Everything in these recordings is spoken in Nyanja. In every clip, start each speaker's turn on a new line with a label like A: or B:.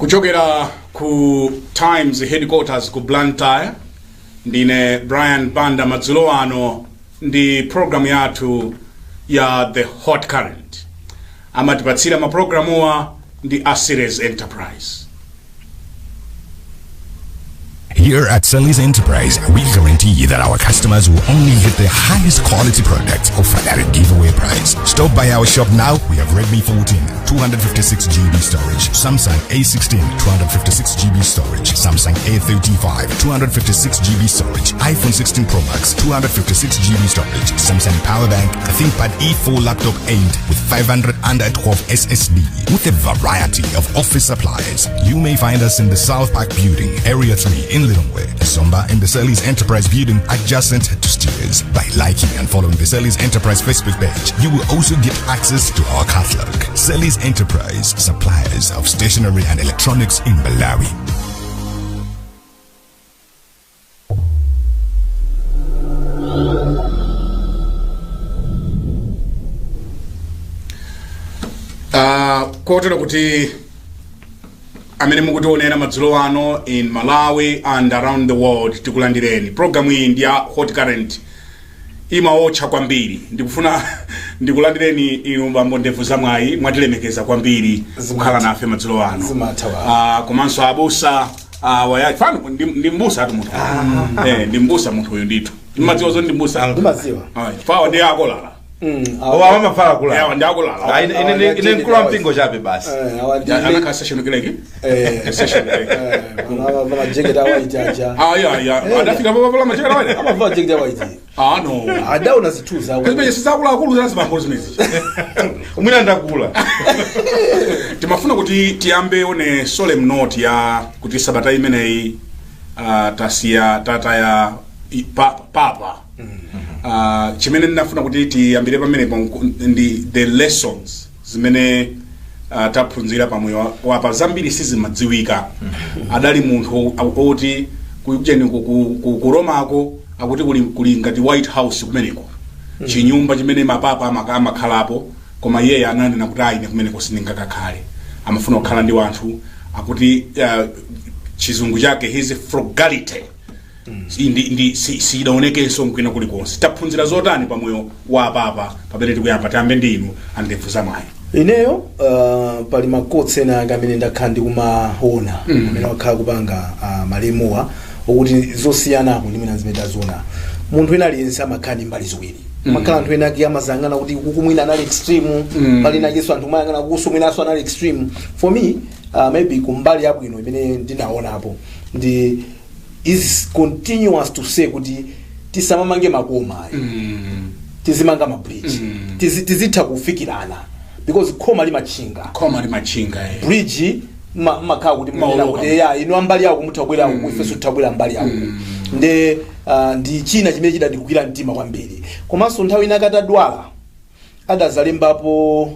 A: Kuchokera ku Times headquarters ku Blantyre ndine Brian Banda madzulo ano ndi program yathu ya The Hot Current. Amatipatsira maprogramuwa ndi Asires Enterprise.
B: Here at Sally's Enterprise, we guarantee that our customers will only get the highest quality products offered at a giveaway price. Stop by our shop now. We have Redmi 14, 256GB storage, Samsung A16, 256GB storage, Samsung A35, 256GB storage, iPhone 16 Pro Max, 256GB storage, Samsung Powerbank, a ThinkPad E4 laptop aimed with 512 SSD, with a variety of office supplies. You may find us in the South Park Building, Area 3 in Lilongwe, Somba in the Sally's Enterprise Building adjacent to Steers. By liking and following the Sally's Enterprise Facebook page, you will also get access to our catalog. Sally's Enterprise, suppliers of stationery and electronics in Malawi.
A: Kotero kuti amene mukutionera madzulo ano in Malawi and around the world tikulandireni. Program hii ndi ya Hot Current imaotcha kwambiri. Ndikufuna ndikulandireni inu bambo ndevu zamwayi mwatilemekeza kwambiri kukhala nafe madzulo ano. Komanso abusa waya fano ndi mbusa atu munthu. Ndi munthu uyu ndithu. Ndimadziwa zo ndi mbusa.
C: Ndimadziwa.
A: Fawa ndi akolala.
C: Awa mafala kula.
A: Yeah, ndakulala.
C: Ine nkula mpingo chabe basi.
A: Anaka session kileki? Session kileki.
C: Mama jacket white aja.
A: Yeah. Adafika baba ma jacket white.
C: Ama jacket white.
A: No.
C: Ada unazituza.
A: Kazibe sisakula akulu lazima mbozi mizi.
C: Mwina ndakula.
A: Timafuna kuti tiyambe one solemn note ya kuti sabata imeneyi tasiya tata ya papa. Chimene ndinafuna kuti tiyambire pamene ndi the lessons zimene taphunzira pamoyo wapa zambiri sizimadziwika. Adali munthu oti kujeni ku Romako akuti kuli ngati White House kumeneko. Chinyumba chimene mapapa amakhalapo koma yeye ananena kuti aine kumeneko sindingakakhale. Amafuna kukhala ndi wanthu akuti chizungu chake his frugality. Ndi sidaonekenso mkwina kulikonse. Taphunzira zotani pamoyo wa papa pamene tikuyamba tiyambe ndinu andevu zamwayi.
C: Ineyo pali makotse ena amene ndakhala ndikumaona amene wakhala kupanga malemuwa okuti zosiyana apo ndimene zimene taziona. Munthu ena aliyense amakhala ndi mbali ziwiri. Makhala anthu ena ake amazangana kuti kukumwina anali extreme, pali nakenso anthu mayangana kusumwinaso anali extreme. For me, maybe kumbali yabwino imene ndinaonapo ndi is continuous to say kuti tisamamange makoma tizimanga mabridge tizitha kufikirana because Koma limachinga bridge makha kuti mwana kuti ya ino ambali yako muthabwera ku ifeso tuthabwera ambali yako ndi china chimene chidadikukira mtima kwambiri komanso nthawi ina katadwala adazalembapo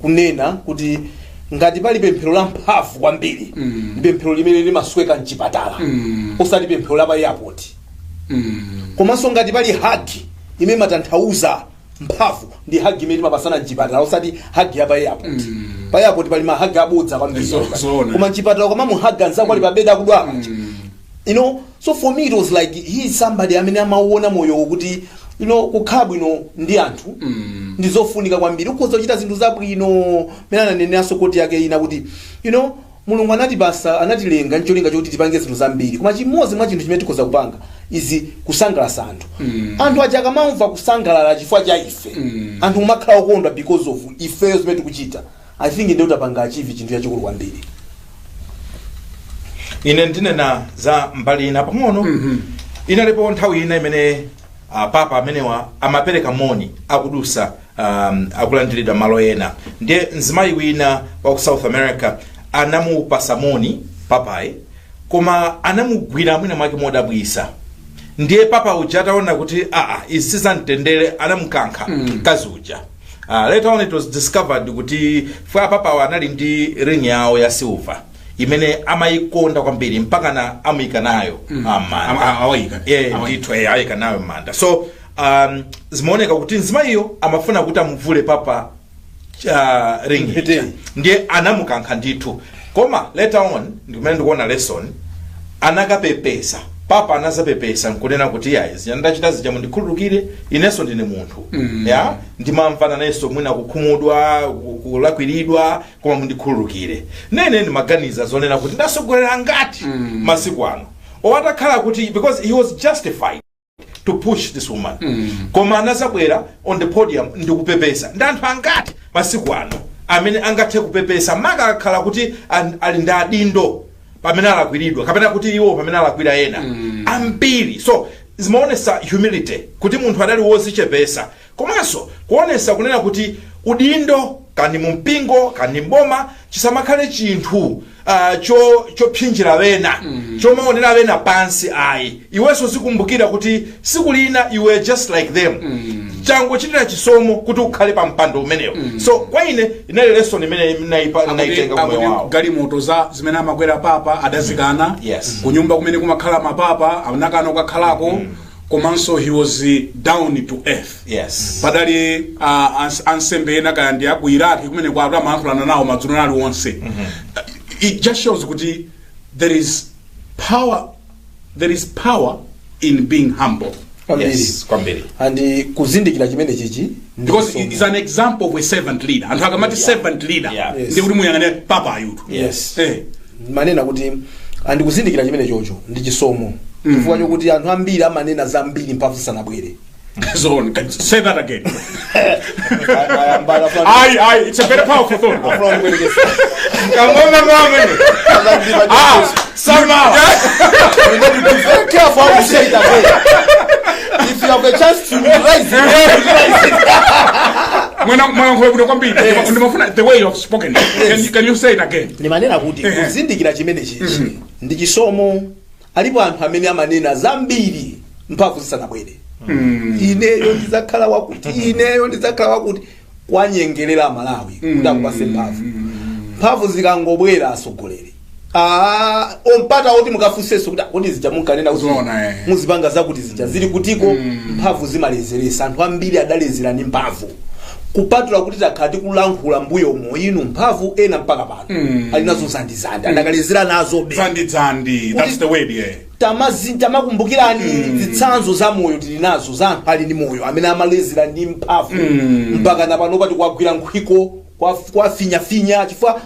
C: kunena kuti ngati pali pemphero la mphamvu kwambiri pemphero limene limasweka mchipatala osati pemphero la pa airport komanso ngati pali hagi imene matanthauza mphamvu ndi hagi imene mapasana mchipatala osati hagi ya pa airport. Pa airport pali mahagi abodza kwambiri koma mchipatala koma muhagi anzako ali pa beda kudwala. You know, so for me it was like he is somebody amene amaona moyo kuti kukhala bwino ndi anthu ndizofunika kwambiri ukhoza kuchita zinthu zabwino mena nanenanso koti yake ina kuti Mulungu anatibasa anatilenga ncholinga choti tipange zinthu zambiri koma chimodzi mwa chinthu chimene tikhoza kupanga izi kusangalatsa anthu. Anthu aja akamamva kusangalala chifukwa cha ife anthu umakhala okondwa because of ifeyo zimene tikuchita. I think ndio tapanga achieve chinthu chachikulu kwambiri.
D: Ine ndinena za mbali ina pang'ono inalipo nthawi ina imene papa amenewa amapereka moni akudusa akulandiridwa malo ena ndiye mzimayi wina wa ku South America anamupasa moni papayi koma anamugwira mwina mwake modabwisa ndiye papa uja ataona kuti izi sizamtendere anamukankha mkazi uja. Later on it was discovered kuti fwa papa anali ndi ring yawo ya silver imene amayikonda kwambiri mpaka na amuyika nayo amanda awayika nayo manda. So zimaoneka kuti nzima iyo amafuna kuti amuvule papa ring ndiye anamukankha ndithu koma later on ndikumene ndikuona lesson anakapepesa papa anazapepesa nkunena kuti yayi ndachita zija mundikhululukire inenso ndine munthu ya ndimamvana nayenso mwina kukhumudwa kulakwiridwa koma mundikhululukire nene ndimaganiza zonena kuti ndasogolera ngati masiku ano owatakhala kuti because he was justified to push this woman koma anazabwera on the podium ndikupepesa ndanthu angati masiku ano amene angathe kupepesa maka akakhala kuti ali ndi adindo pamene alakwiridwa kapena kuti iwo pamene alakwira ena ambiri so zimaonesa humility kuti munthu adali wozichepesa komanso kuonesa kunena kuti udindo kani mumpingo kani mboma chisamakhale chinthu chopsinjira wena chomaonera wena pansi ayi iwenso zikumbukira kuti siku lina you were just like them chango chitira chisomo kuti ukhale pa mpando umenewo so kwa ine inali lesson imene naitenga kumwe wawo
A: galimoto za zimene amakwera papa adazikana kunyumba kumene kumakhala mapapa anakana kukakhalako komanso he was down to earth padali ansembe ena kaya ndi aku Iraq kumene kwa amayankhulana nawo madzulo ali onse it just shows kuti there is power in being humble.
D: Kwambiri.
C: And kuzindikira chimene chichi
A: because it is an example of a servant leader and akamati servant leader ndi kuti muyangane papa ayutu
C: manena kuti and kuzindikira chimene chocho ndi chisomo chifukwa chokuti anthu ambiri amanena zambiri mphamvu sanabwere.
A: So say that again. It's a very powerful thought.
C: Come on, somehow. You need to be very careful how you say it again. If you have a chance to realize
A: it, the way you have spoken, can you say it again?
C: Ni manena kuti kuzindikira chimene chichi ndi chisomo alipo anthu amene amanena zambiri mphamvu zisanabwere. Ineyo ndizakhala wakuti kwanyengerera Malawi kuti akupase mphamvu zikangobwera asogoleri ompata kuti mukafunsenso kuti zija munkanena kuti muzipanga zakuti zija zili kutiko mphamvu zimalezeresa anthu ambiri adalezera ni mphamvu kupatula kuti takhati kulankhula mbuyo mo inu mphamvu ena mpaka pano alinazo zandizandi adakalezera nazo be
A: zandizandi that's the way
C: tamakumbukirani zitsanzo za moyo tili nazo za anthu ali ndi moyo amene amalezera ndi mphamvu mpaka napano pati kwagwira nkhwiko kwa finya chifukwa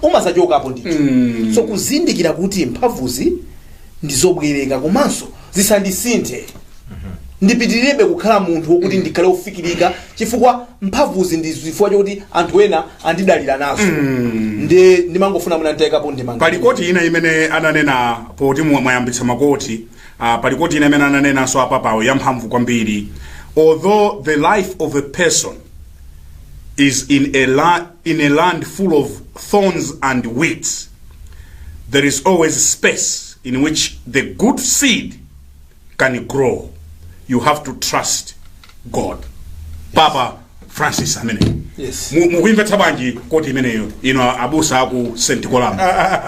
C: umasachokapo ndithu so kuzindikira kuti mphamvuzi ndizobwereka komanso zisandisinthe ndipitirebe kukhala munthu wokuti ndikhale ofikirika chifukwa mphamvuzi ndizifukwa chokuti anthu ena andidalira nazo ndimangofuna munantayikapo ndimanga
A: palikoti ina imene ananena poti mwayambitsa makoti palikoti ina imene ananena so apapawo yamphamvu kwambiri although the life of a person is in a land full of thorns and weeds, there is always space in which the good seed can grow. You have to trust God. Papa Francis amene.
C: Yes.
A: Mukwimva tabanji koti imeneyo ino abusa aku St. Columba.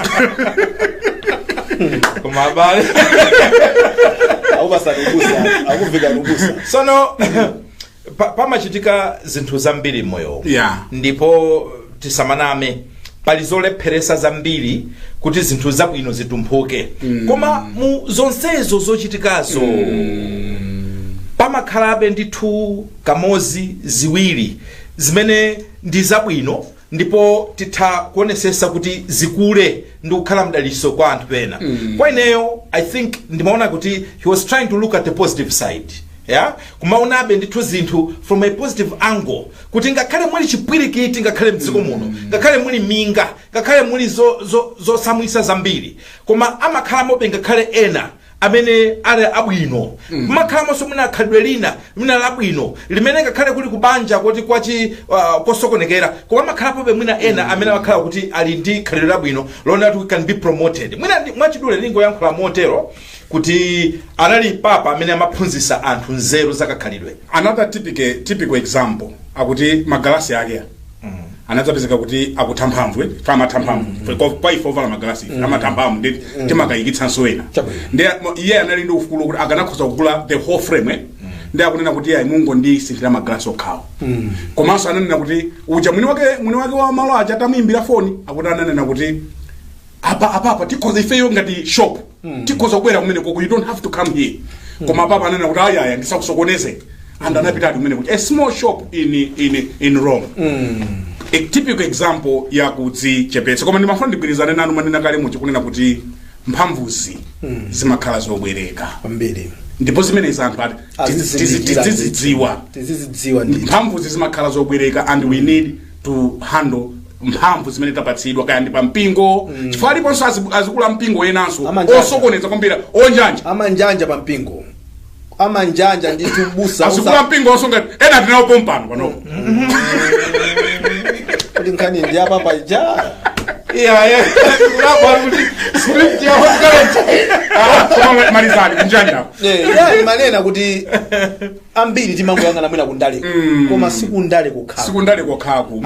D: Kumabale.
C: Akuvika rubusa.
D: So no pamachitika zinthu zambiri moyo ndipo tisamaname palizolepheresa zambiri kuti zinthu zabwino zitumphuke koma mu zonsezo zochitikazo pamakhalabe ndithu kamozi ziwiri zimene ndi zabwino ndipo titha kuonesesa kuti zikule ndi kukhala mdaliso kwa anthu pena kwa ineyo I think ndimaona kuti he was trying to look at the positive side kumaonabe ndithu zinthu from a positive angle kuti ngakhale muli chipwirikiti ngakhale mdziko muno ngakhale muli minga ngakhale muli zosamwisa zambiri koma amakhalamobe ngakhale ena amene ali abwino kumakhalamonso mwina khalidwe lina mwina labwino limene ngakhale kuli kubanja kuti kwachi kosokonekera koma amakhalapobe mwina ena amene amakhala kuti ali ndi khalidwe labwino lona kuti can be promoted mwina mwachidule lingoyankhula motero kuti anali papa amene amaphunzitsa anthu nzeru zakakhalidwe.
A: Another typical example akuti magalasi ake anadzapezeka kuti akuthamphamvu amathamphamvu kwa ife ovala magalasi amathamphamvu ndi timakayikitsanso ena ndi iye anali ndi ufulu kuti akanakhoza kugula the whole frame ndi akunena kuti ayi mungu ndi sinthira magalasi okhawo komanso ananena kuti uja mwini wake wa malo aja atamuimbira foni akuti ananena kuti apa tikhoza ifeyo ngati shop tikhoza kubwera kumene koko, you don't have to come here. Koma papa ananena kuti ayaya ndisakusokoneze and anapitadi kumene kuti a small shop in Rome. A typical example ya kudzichepetsa. Koma ndimafuna ndigwirizane nanu manena kale muchi kunena kuti mphamvuzi zimakhala zobwereka
C: kwambiri,
A: ndipo zimene anthu tizidziwa mphamvuzi zimakhala zobwereka, and we need to handle mphamvu zimene tapatsidwa kaya ndi pa mpingo chifukwa aliponso azikula mpingo enanso osokoneza kwambiri onjanja
C: amanjanja pa mpingo, amanjanja ndi tubusa
A: azikula mpingo osonga ena tinawo pompano pano
C: kuti nkhani ndi apa paja
A: yeah script ya hospital marizali kunjanja
C: manena kuti ambiri timangoyang'ana mwina kundale koma sikundale kokhaku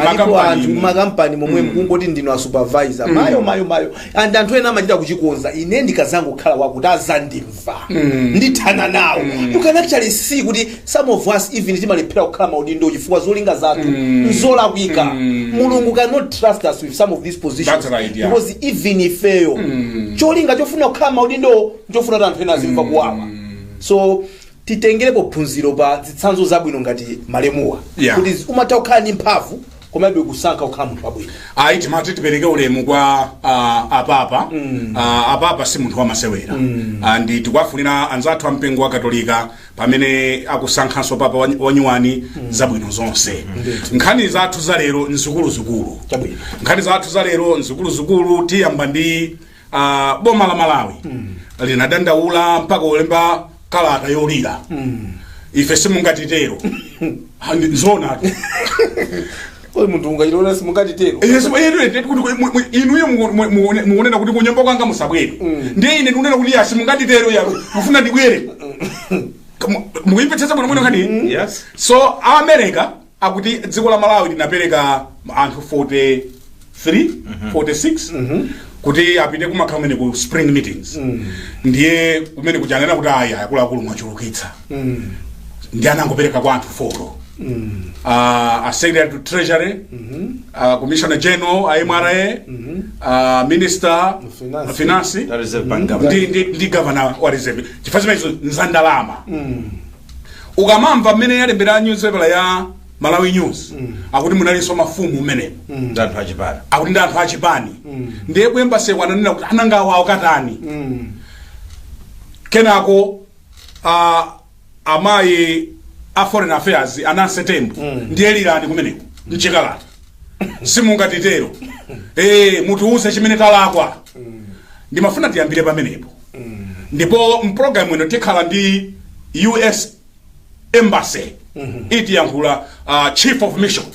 C: makampani momwe mkungoti ndino a supervisor mayo and anthu ena amachita kuchikonza ine ndikazangu khala wakuti azandimva ndithana nawo. You can actually see kuti some of us even timalephera kukhala maudindo chifukwa zolinga zathu nzolakwika. Mulungu cannot trust us with some of these positions.
A: That's right, yeah.
C: Because even if fail cholinga chofuna kukhala maudindo chofuna anthu ena azimva kuwawa. So titengerepo phunziro pa zitsanzo zabwino ngati malemuwa kuti umatha kukhala ndi mphamvu komabe kusankha kukhala munthu wabwino.
A: Ayi timati tipereke ulemu kwa apapa. Apapa si munthu wamasewera and tikwafunira anzathu ampingo wa Katolika pamene akusankhanso papa wanyuwani zabwino zonse. Nkhani zathu za lero nzikuluzikulu. Nkhani zathu za lero nzikuluzikulu tiyamba ndi boma la Malawi linadandaula mpaka ulemba kalata yolira ife simungatitero nzona
C: oyo muntu ungachilona simungatitero
A: inuyo mukunena kuti kunyumba kwanga musabwere ndiye ine ndikunena kuti simungatitero mufuna ndibwere mukuyipetsetsa bwino nkhani.
D: Yes.
A: So America akuti dziko la Malawi linapereka anthu 46 kuti apite kumakhala kumene ku spring meetings ndiye kumene kujanena kuti aya akuluakulu mwachulukitsa ndiye anangopereka kwa anthu 4 a secretary to treasury commissioner general AMRA minister of finance ndi governor wa reserve chifukwa zimenezo nzandalama. Ukamamva mmene yalembera newspaper ya Malawi News akuti munalinso mafumu mmene
D: ndanthu achipani
A: akuti ndanthu achipani ndiye kwembase wananena kuti ananga wawo katani kenako amayi a foreign affairs anansetembo ndiye lirani kumeneko mchikalata simungatitero mutiuze chimene talakwa. Ndimafuna tiyambire pamenepo ndipo mprogramu ino tikhala ndi US Embassy iti yankhula chief of mission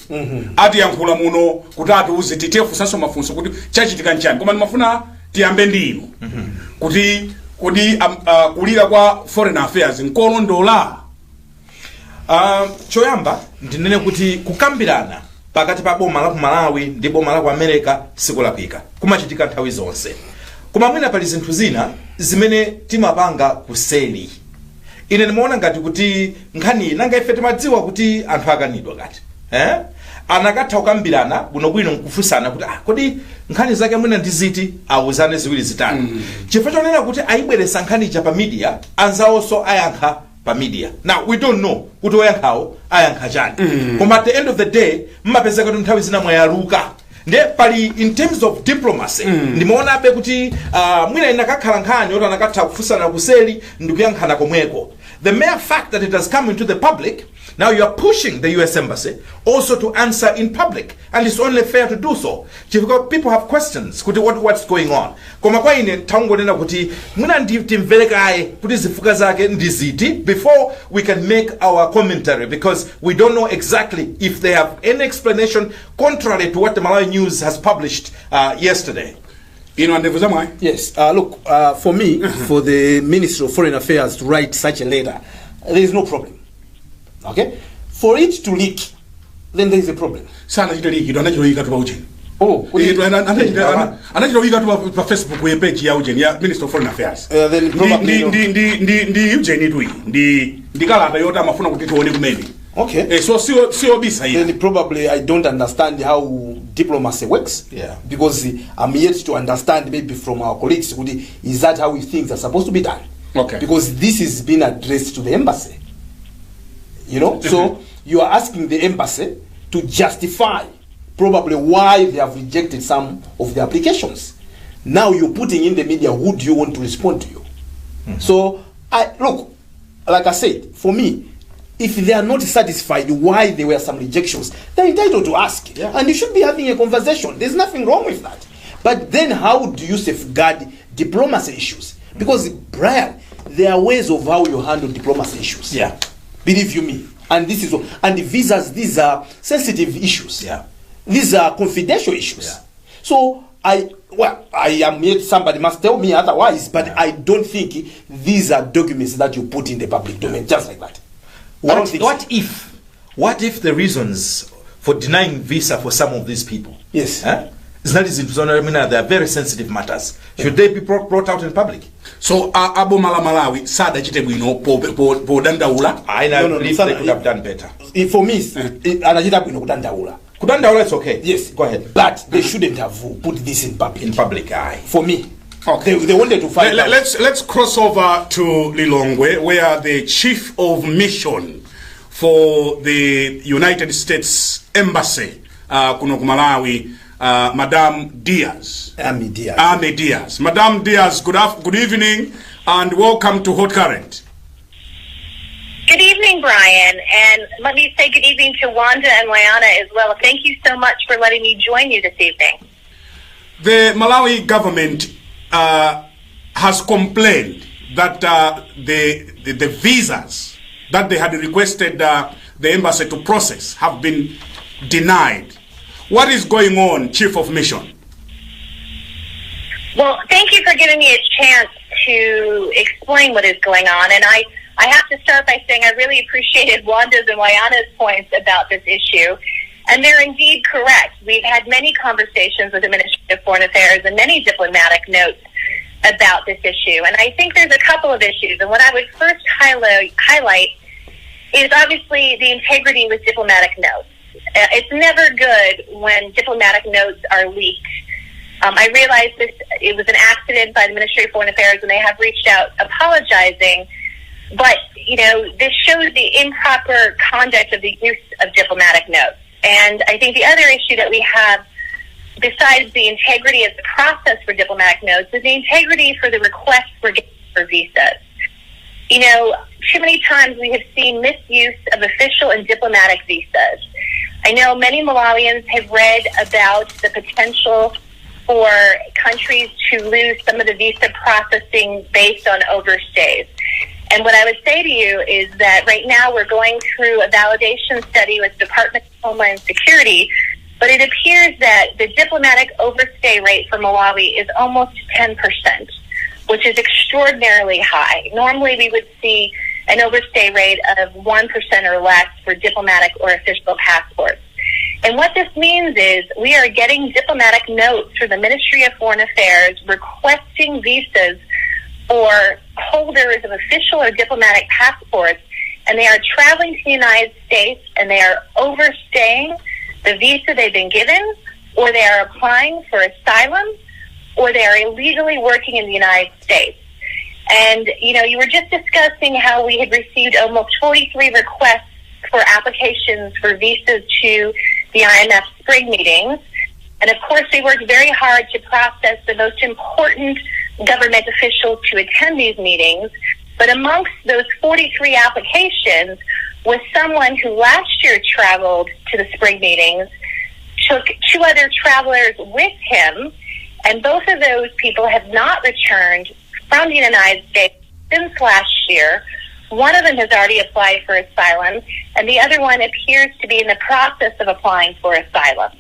A: ati yankhula muno kuti atiuze titefunsanso mafunso kuti chachitika nchani. Koma ndimafuna tiyambe ndi ino kuti kulira kwa foreign affairs nkolondola.
D: Choyamba ndinene kuti kukambirana pakati pa boma la ku Malawi ndi boma la ku America sikulakwika kumachitika nthawi zonse. Koma mwina pali zinthu zina zimene timapanga kuseli. Ine nimeona ngati kuti nkhani nanga ife timadziwa kuti anthu akanidwa kati anakatha kukambirana bwinobwino nkufunsana kuti kodi nkhani zake mwina ndiziti awuzane ziwiri zitatu chifukwa chonena kuti ayibweresa nkhani cha pa media anzawonso ayankha pa media. Now we don't know kuti oyankhawo ayankha chani koma at the end of the day mmapezeka kuti nthawi zina mwayaluka ndiye pali in terms of diplomacy ndimaona abe kuti mwina inakakhala nkhani oti anakatha kufunsana kuseli ndikuyankhana komweko. The mere fact that it has come into the public, now you are pushing the US Embassy also to answer in public, and it's only fair to do so. People have questions, what's going on. Koma kwa ine tangonena kuti muna ndimvelekaye kuti zifuka zake ndiziti before we can make our commentary, because we don't know exactly if they have any explanation contrary to what the Malawi News has published yesterday.
C: Yes, look, for me, for the Ministry of Foreign Affairs to write such a letter, there is no problem. Okay? For it to leak, then there is a problem. Oh,
A: anachitowika tu pa Facebook ye page ya Eugene ya Minister of Foreign Affairs.
C: Then probably
A: ndi Eugene tu ndi kalata yota amafuna kuti tione kumene.
C: Okay.
A: So sio bisa here.
C: Then probably I don't understand how diplomacy works.
D: Yeah.
C: Because I'm yet to understand maybe from our colleagues, is that how things are supposed to be done?
A: Okay.
C: Because this is being addressed to the embassy. You know? So you are asking the embassy to justify probably why they have rejected some of the applications. Now you're putting in the media, who do you want to respond to you? So, look, like I said, for me, if they are not satisfied why there were some rejections, they're entitled to ask.
D: Yeah.
C: And you should be having a conversation. There's nothing wrong with that. But then how do you safeguard diplomacy issues? Because, Brian, there are ways of how you handle diplomacy issues.
D: Yeah.
C: Believe you me. And this is and the visas, these are sensitive issues.
D: Yeah.
C: These are confidential issues.
D: Yeah.
C: So I am yet, somebody must tell me otherwise, but I don't think these are documents that you put in the public domain just like that.
D: What if the reasons for denying visa for some of these people?
C: Yes.
D: It's not easy to know. They are very sensitive matters. Should they be brought out in public?
A: So abo Malawi sada chite bwino po dandaula.
D: I believe they could have done better.
C: For me, anachita bwino kudandaula.
D: Kudandaula is okay.
C: Yes,
D: go ahead.
C: But they shouldn't have put this in public.
D: In public, aye.
C: For me.
A: Okay.
C: They wanted to find out.
A: Let's cross over to Lilongwe, where the chief of mission for the United States Embassy kuno ku Malawi, Madame Diaz.
C: Amy Diaz.
A: Madame Diaz, good evening and welcome to Hot Current.
E: Good evening, Brian, and let me say good evening to Wanda and Wayana as well. Thank you so much for letting me join you this evening.
A: The Malawi government has complained that the visas that they had requested the embassy to process have been denied. What is going on, Chief of Mission?
E: Well, thank you for giving me a chance to explain what is going on, and I have to start by saying I really appreciated Wanda's and Wayana's points about this issue, and they're indeed correct. We've had many conversations with the Ministry of Foreign Affairs and many diplomatic notes about this issue, and I think there's a couple of issues, and what I would first highlight is obviously the integrity with diplomatic notes. It's never good when diplomatic notes are leaked. I realize it was an accident by the Ministry of Foreign Affairs, and they have reached out apologizing. But, this shows the improper conduct of the use of diplomatic notes. And I think the other issue that we have, besides the integrity of the process for diplomatic notes, is the integrity for the request for visas. Too many times we have seen misuse of official and diplomatic visas. I know many Malawians have read about the potential for countries to lose some of the visa processing based on overstays. And what I would say to you is that right now we're going through a validation study with the Department of Homeland Security, but it appears that the diplomatic overstay rate for Malawi is almost 10%, which is extraordinarily high. Normally we would see an overstay rate of 1% or less for diplomatic or official passports. And what this means is we are getting diplomatic notes from the Ministry of Foreign Affairs requesting visas for holders of official or diplomatic passports, and they are traveling to the United States and they are overstaying the visa they've been given, or they are applying for asylum, or they are illegally working in the United States. And, you were just discussing how we had received almost 43 requests for applications for visas to the IMF spring meetings. And of course, we worked very hard to process the most important government officials to attend these meetings. But amongst those 43 applications was someone who last year traveled to the spring meetings, took 2 other travelers with him, and both of those people have not returned from the United States since last year. One of them has already applied for asylum, and the other one appears to be in the process of applying for asylum.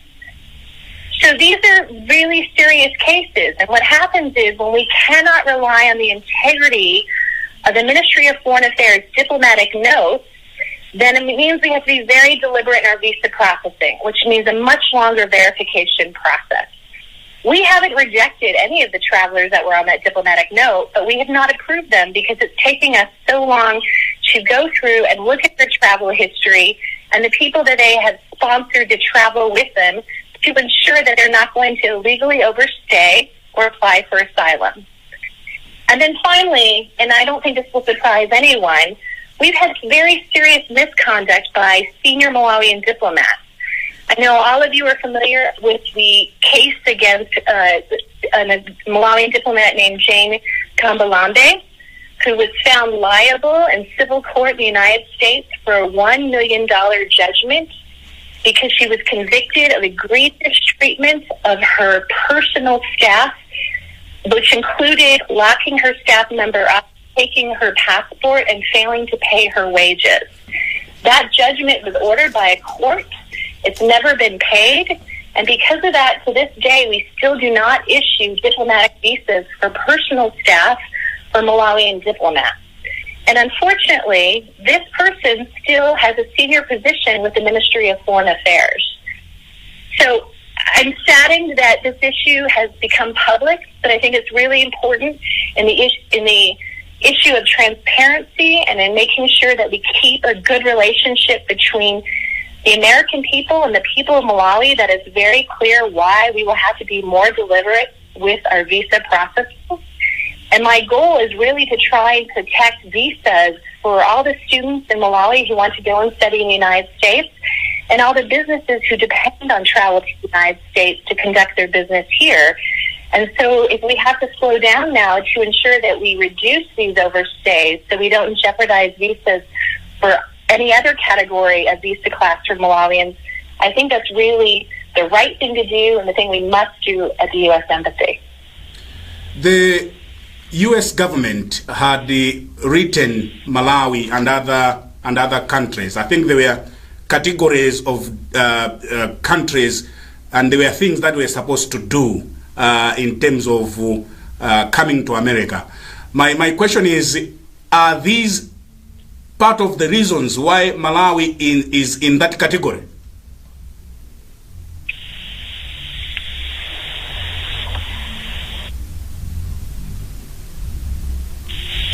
E: So these are really serious cases, and what happens is when we cannot rely on the integrity of the Ministry of Foreign Affairs diplomatic notes, then it means we have to be very deliberate in our visa processing, which means a much longer verification process. We haven't rejected any of the travelers that were on that diplomatic note, but we have not approved them because it's taking us so long to go through and look at their travel history and the people that they have sponsored to travel with them to ensure that they're not going to illegally overstay or apply for asylum. And then finally, and I don't think this will surprise anyone, we've had very serious misconduct by senior Malawian diplomats. I know all of you are familiar with the case against a Malawian diplomat named Jane Kambalambe, who was found liable in civil court in the United States for a $1 million judgment because she was convicted of egregious treatment of her personal staff, which included locking her staff member up, taking her passport, and failing to pay her wages. That judgment was ordered by a court. It's never been paid. And because of that, to this day, we still do not issue diplomatic visas for personal staff for Malawian diplomats. And unfortunately, this person still has a senior position with the Ministry of Foreign Affairs. So I'm saddened that this issue has become public, but I think it's really important in the issue of transparency and in making sure that we keep a good relationship between the American people and the people of Malawi that is very clear why we will have to be more deliberate with our visa processing. And my goal is really to try and protect visas for all the students in Malawi who want to go and study in the United States and all the businesses who depend on travel to the United States to conduct their business here. And so if we have to slow down now to ensure that we reduce these overstays so we don't jeopardize visas for any other category of visa class for Malawians, I think that's really the right thing to do and the thing we must do at the U.S. Embassy.
A: The U.S. government had written Malawi and other countries. I think there were categories of countries, and there were things that we were supposed to do in terms of coming to America. My question is, are these part of the reasons why Malawi is in that category?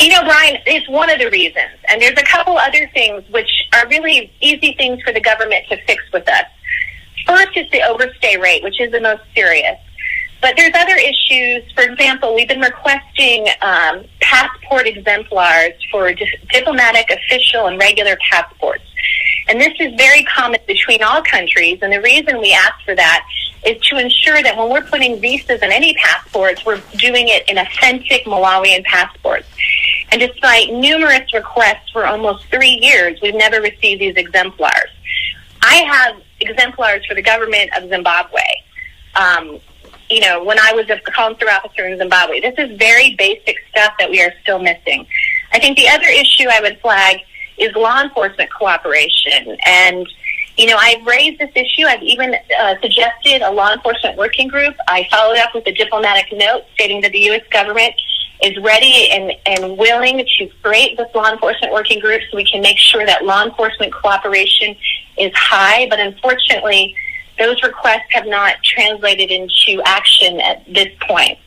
E: You know, Brian, it's one of the reasons. And there's a couple other things which are really easy things for the government to fix with us. First is the overstay rate, which is the most serious. But there's other issues. For example, we've been requesting passport exemplars for diplomatic, official, and regular passports. And this is very common between all countries. And the reason we ask for that is to ensure that when we're putting visas on any passports, we're doing it in authentic Malawian passports. And despite numerous requests for almost 3 years, we've never received these exemplars. I have exemplars for the government of Zimbabwe. When I was a consular officer in Zimbabwe, this is very basic stuff that we are still missing. I think the other issue I would flag is law enforcement cooperation. And, I've raised this issue. I've even suggested a law enforcement working group. I followed up with a diplomatic note stating that the U.S. government is ready and willing to create this law enforcement working group so we can make sure that law enforcement cooperation is high. But unfortunately, those requests have not translated into action at this point.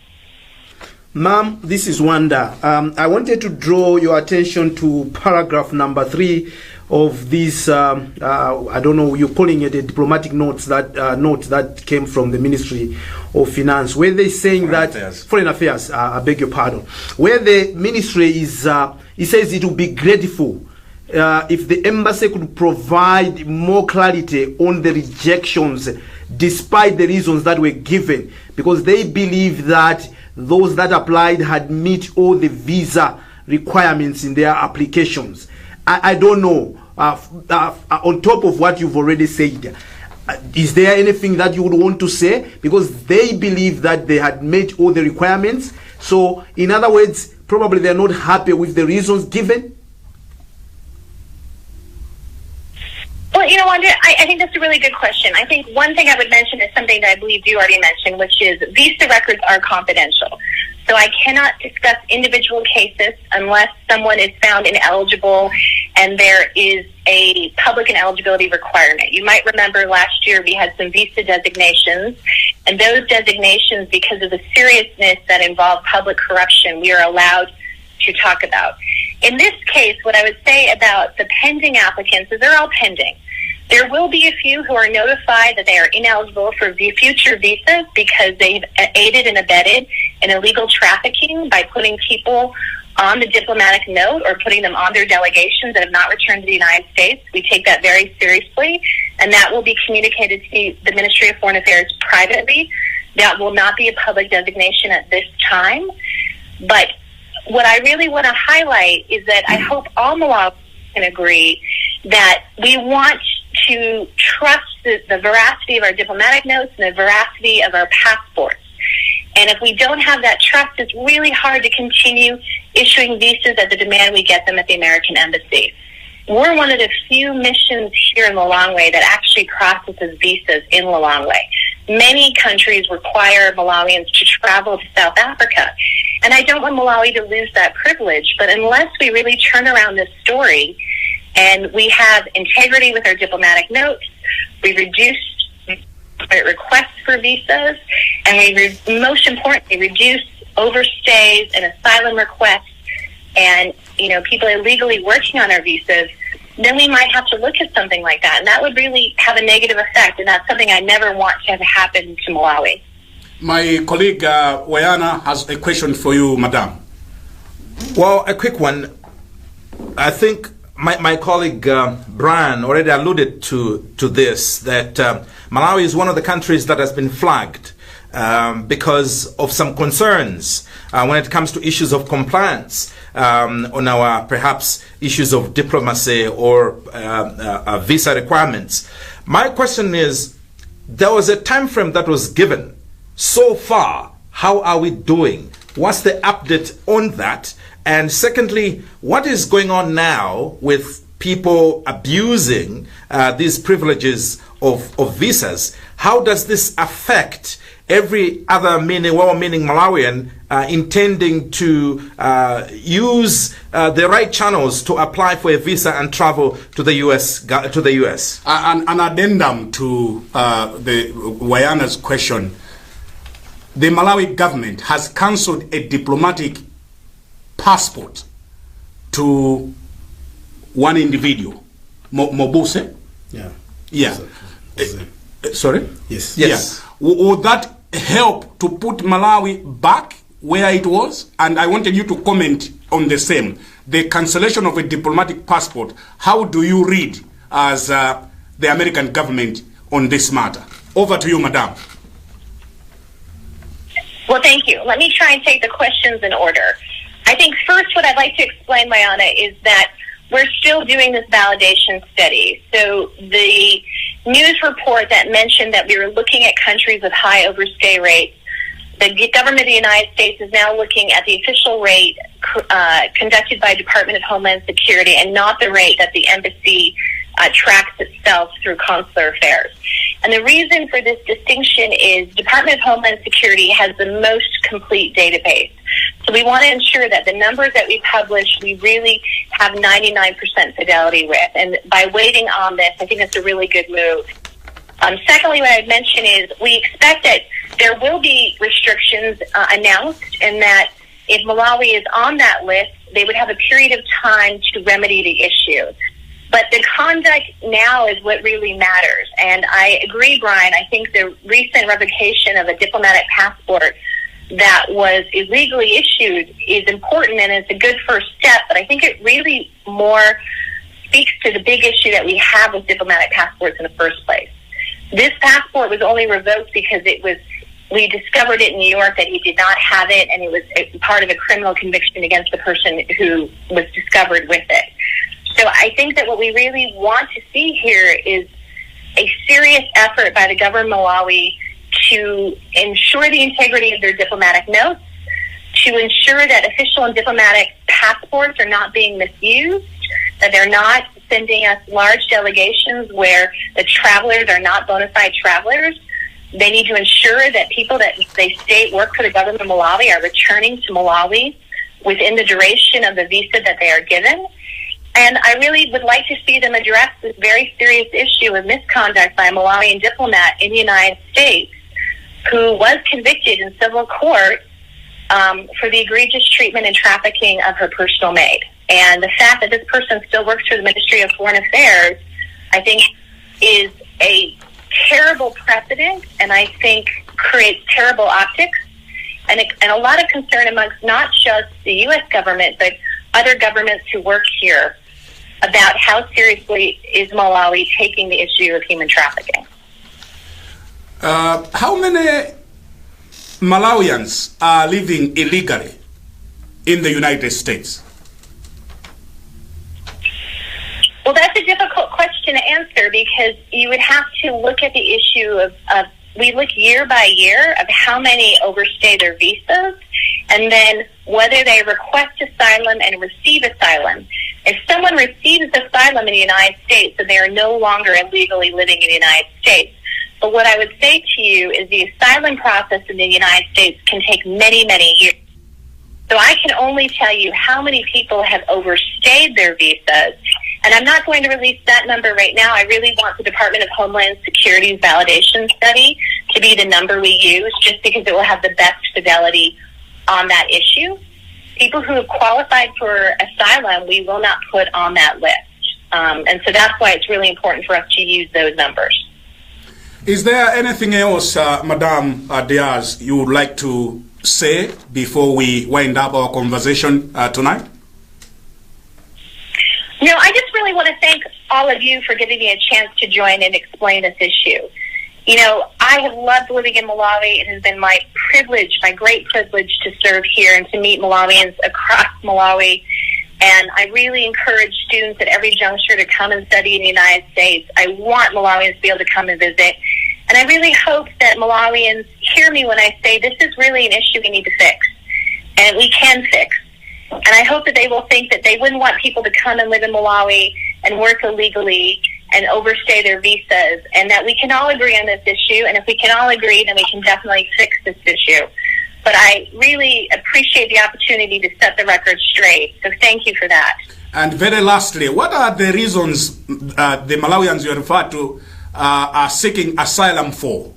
C: Ma'am, this is Wanda. I wanted to draw your attention to paragraph number 3 of this, I don't know, you're calling it a diplomatic note that came from the Ministry of Finance, where they're saying Foreign Affairs, I beg your pardon, where the ministry is, it says it will be grateful if the embassy could provide more clarity on the rejections despite the reasons that were given, because they believe that those that applied had met all the visa requirements in their applications. I don't know, on top of what you've already said, is there anything that you would want to say? Because they believe that they had met all the requirements. So in other words, probably they're not happy with the reasons given.
E: Well, Wanda, I think that's a really good question. I think one thing I would mention is something that I believe you already mentioned, which is visa records are confidential. So I cannot discuss individual cases unless someone is found ineligible and there is a public and eligibility requirement. You might remember last year we had some visa designations, and those designations, because of the seriousness that involved public corruption, we are allowed to talk about. In this case, what I would say about the pending applicants is they're all pending. There will be a few who are notified that they are ineligible for future visas because they've aided and abetted in illegal trafficking by putting people on the diplomatic note or putting them on their delegations that have not returned to the United States. We take that very seriously, and that will be communicated to the Ministry of Foreign Affairs privately. That will not be a public designation at this time. But what I really want to highlight is that I hope all Malawians can agree that we want to trust the veracity of our diplomatic notes and the veracity of our passports. And if we don't have that trust, it's really hard to continue issuing visas at the demand we get them at the American Embassy. We're one of the few missions here in Lilongwe that actually processes visas in Lilongwe. Many countries require Malawians to travel to South Africa. And I don't want Malawi to lose that privilege, but unless we really turn around this story and we have integrity with our diplomatic notes, we reduce requests for visas, and we most importantly reduce overstays and asylum requests and people illegally working on our visas, then we might have to look at something like that, and that would really have a negative effect, and that's something I never want to have happen to Malawi.
A: My colleague Wayana has a question for you, Madam.
D: Well, a quick one. I think my colleague Brian already alluded to this, that Malawi is one of the countries that has been flagged because of some concerns when it comes to issues of compliance on our perhaps issues of diplomacy or visa requirements. My question is, there was a time frame that was given. So far, how are we doing? What's the update on that? And secondly, what is going on now with people abusing these privileges of visas? How does this affect every other well-meaning Malawian intending to use the right channels to apply for a visa and travel to the US?
A: An addendum to the Wayana's question. The Malawi government has cancelled a diplomatic passport to one individual, Mobuse. Yeah. Sorry?
C: Yes.
A: Yeah. Would that help to put Malawi back where it was? And I wanted you to comment on the same. The cancellation of a diplomatic passport, how do you read as the American government on this matter? Over to you, Madam.
E: Well, thank you. Let me try and take the questions in order. I think first what I'd like to explain, Mayana, is that we're still doing this validation study. So the news report that mentioned that we were looking at countries with high overstay rates, the government of the United States is now looking at the official rate conducted by Department of Homeland Security and not the rate that the embassy tracks itself through consular affairs. And the reason for this distinction is Department of Homeland Security has the most complete database. So we want to ensure that the numbers that we publish, we really have 99% fidelity with. And by waiting on this, I think that's a really good move. Secondly, what I'd mention is we expect that there will be restrictions announced, and that if Malawi is on that list, they would have a period of time to remedy the issue. But the conduct now is what really matters. And I agree, Brian, I think the recent revocation of a diplomatic passport that was illegally issued is important, and it's a good first step, but I think it really more speaks to the big issue that we have with diplomatic passports in the first place. This passport was only revoked because we discovered it in New York that he did not have it, and it was part of a criminal conviction against the person who was discovered with it. So I think that what we really want to see here is a serious effort by the government of Malawi to ensure the integrity of their diplomatic notes, to ensure that official and diplomatic passports are not being misused, that they're not sending us large delegations where the travelers are not bona fide travelers. They need to ensure that people that they state work for the government of Malawi are returning to Malawi within the duration of the visa that they are given. And I really would like to see them address this very serious issue of misconduct by a Malawian diplomat in the United States who was convicted in civil court for the egregious treatment and trafficking of her personal maid. And the fact that this person still works for the Ministry of Foreign Affairs, I think, is a terrible precedent, and I think creates terrible optics and a lot of concern amongst not just the U.S. government, but other governments who work here about how seriously is Malawi taking the issue of human trafficking.
A: How many Malawians are living illegally in the United States?
E: Well, that's a difficult question to answer because you would have to look at the issue of we look year by year of how many overstay their visas and then whether they request asylum and receive asylum. If someone receives asylum in the United States, then they are no longer illegally living in the United States. But what I would say to you is the asylum process in the United States can take many, many years. So I can only tell you how many people have overstayed their visas. And I'm not going to release that number right now. I really want the Department of Homeland Security's validation study to be the number we use, just because it will have the best fidelity on that issue. People who have qualified for asylum, we will not put on that list. And so that's why it's really important for us to use those numbers.
A: Is there anything else, Madame Diaz, you would like to say before we wind up our conversation tonight?
E: No, I just really want to thank all of you for giving me a chance to join and explain this issue. You know, I have loved living in Malawi. It has been my privilege, my great privilege to serve here and to meet Malawians across Malawi. And I really encourage students at every juncture to come and study in the United States. I want Malawians to be able to come and visit. And I really hope that Malawians hear me when I say this is really an issue we need to fix. And we can fix. And I hope that they will think that they wouldn't want people to come and live in Malawi and work illegally and overstay their visas, and that we can all agree on this issue. And if we can all agree, then we can definitely fix this issue. But I really appreciate the opportunity to set the record straight. So thank you for that.
A: And very lastly, what are the reasons the Malawians you refer to are seeking asylum for?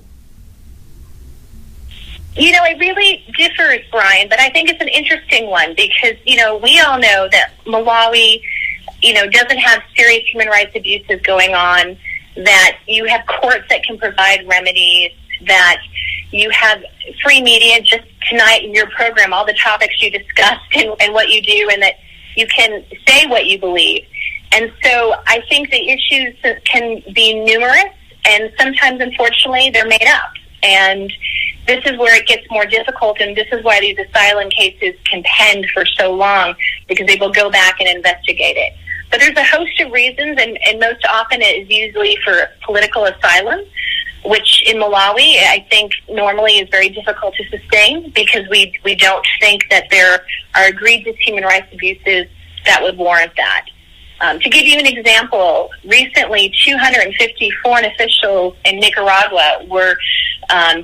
E: You know, it really differs, Brian, but I think it's an interesting one because, you know, we all know that Malawi, you know, doesn't have serious human rights abuses going on, that you have courts that can provide remedies, that you have free media. Just tonight in your program, all the topics you discussed and what you do, and that you can say what you believe. And so I think the issues can be numerous, and sometimes, unfortunately, they're made up. And this is where it gets more difficult, and this is why these asylum cases can pend for so long, because they will go back and investigate it. But there's a host of reasons, and most often it is usually for political asylum, which in Malawi I think normally is very difficult to sustain because we don't think that there are egregious human rights abuses that would warrant that. To give you an example, recently 250 foreign officials in Nicaragua were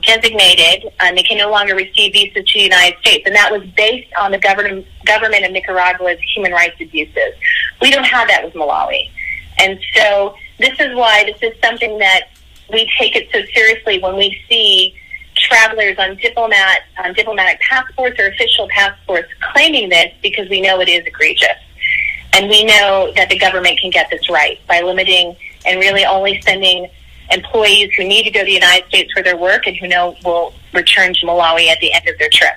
E: designated, and they can no longer receive visas to the United States, and that was based on the government of Nicaragua's human rights abuses. We don't have that with Malawi. And so this is why this is something that we take it so seriously when we see travelers on diplomatic passports or official passports claiming this, because we know it is egregious. And we know that the government can get this right by limiting and really only sending employees who need to go to the United States for their work and who know will return to Malawi at the end of their trip.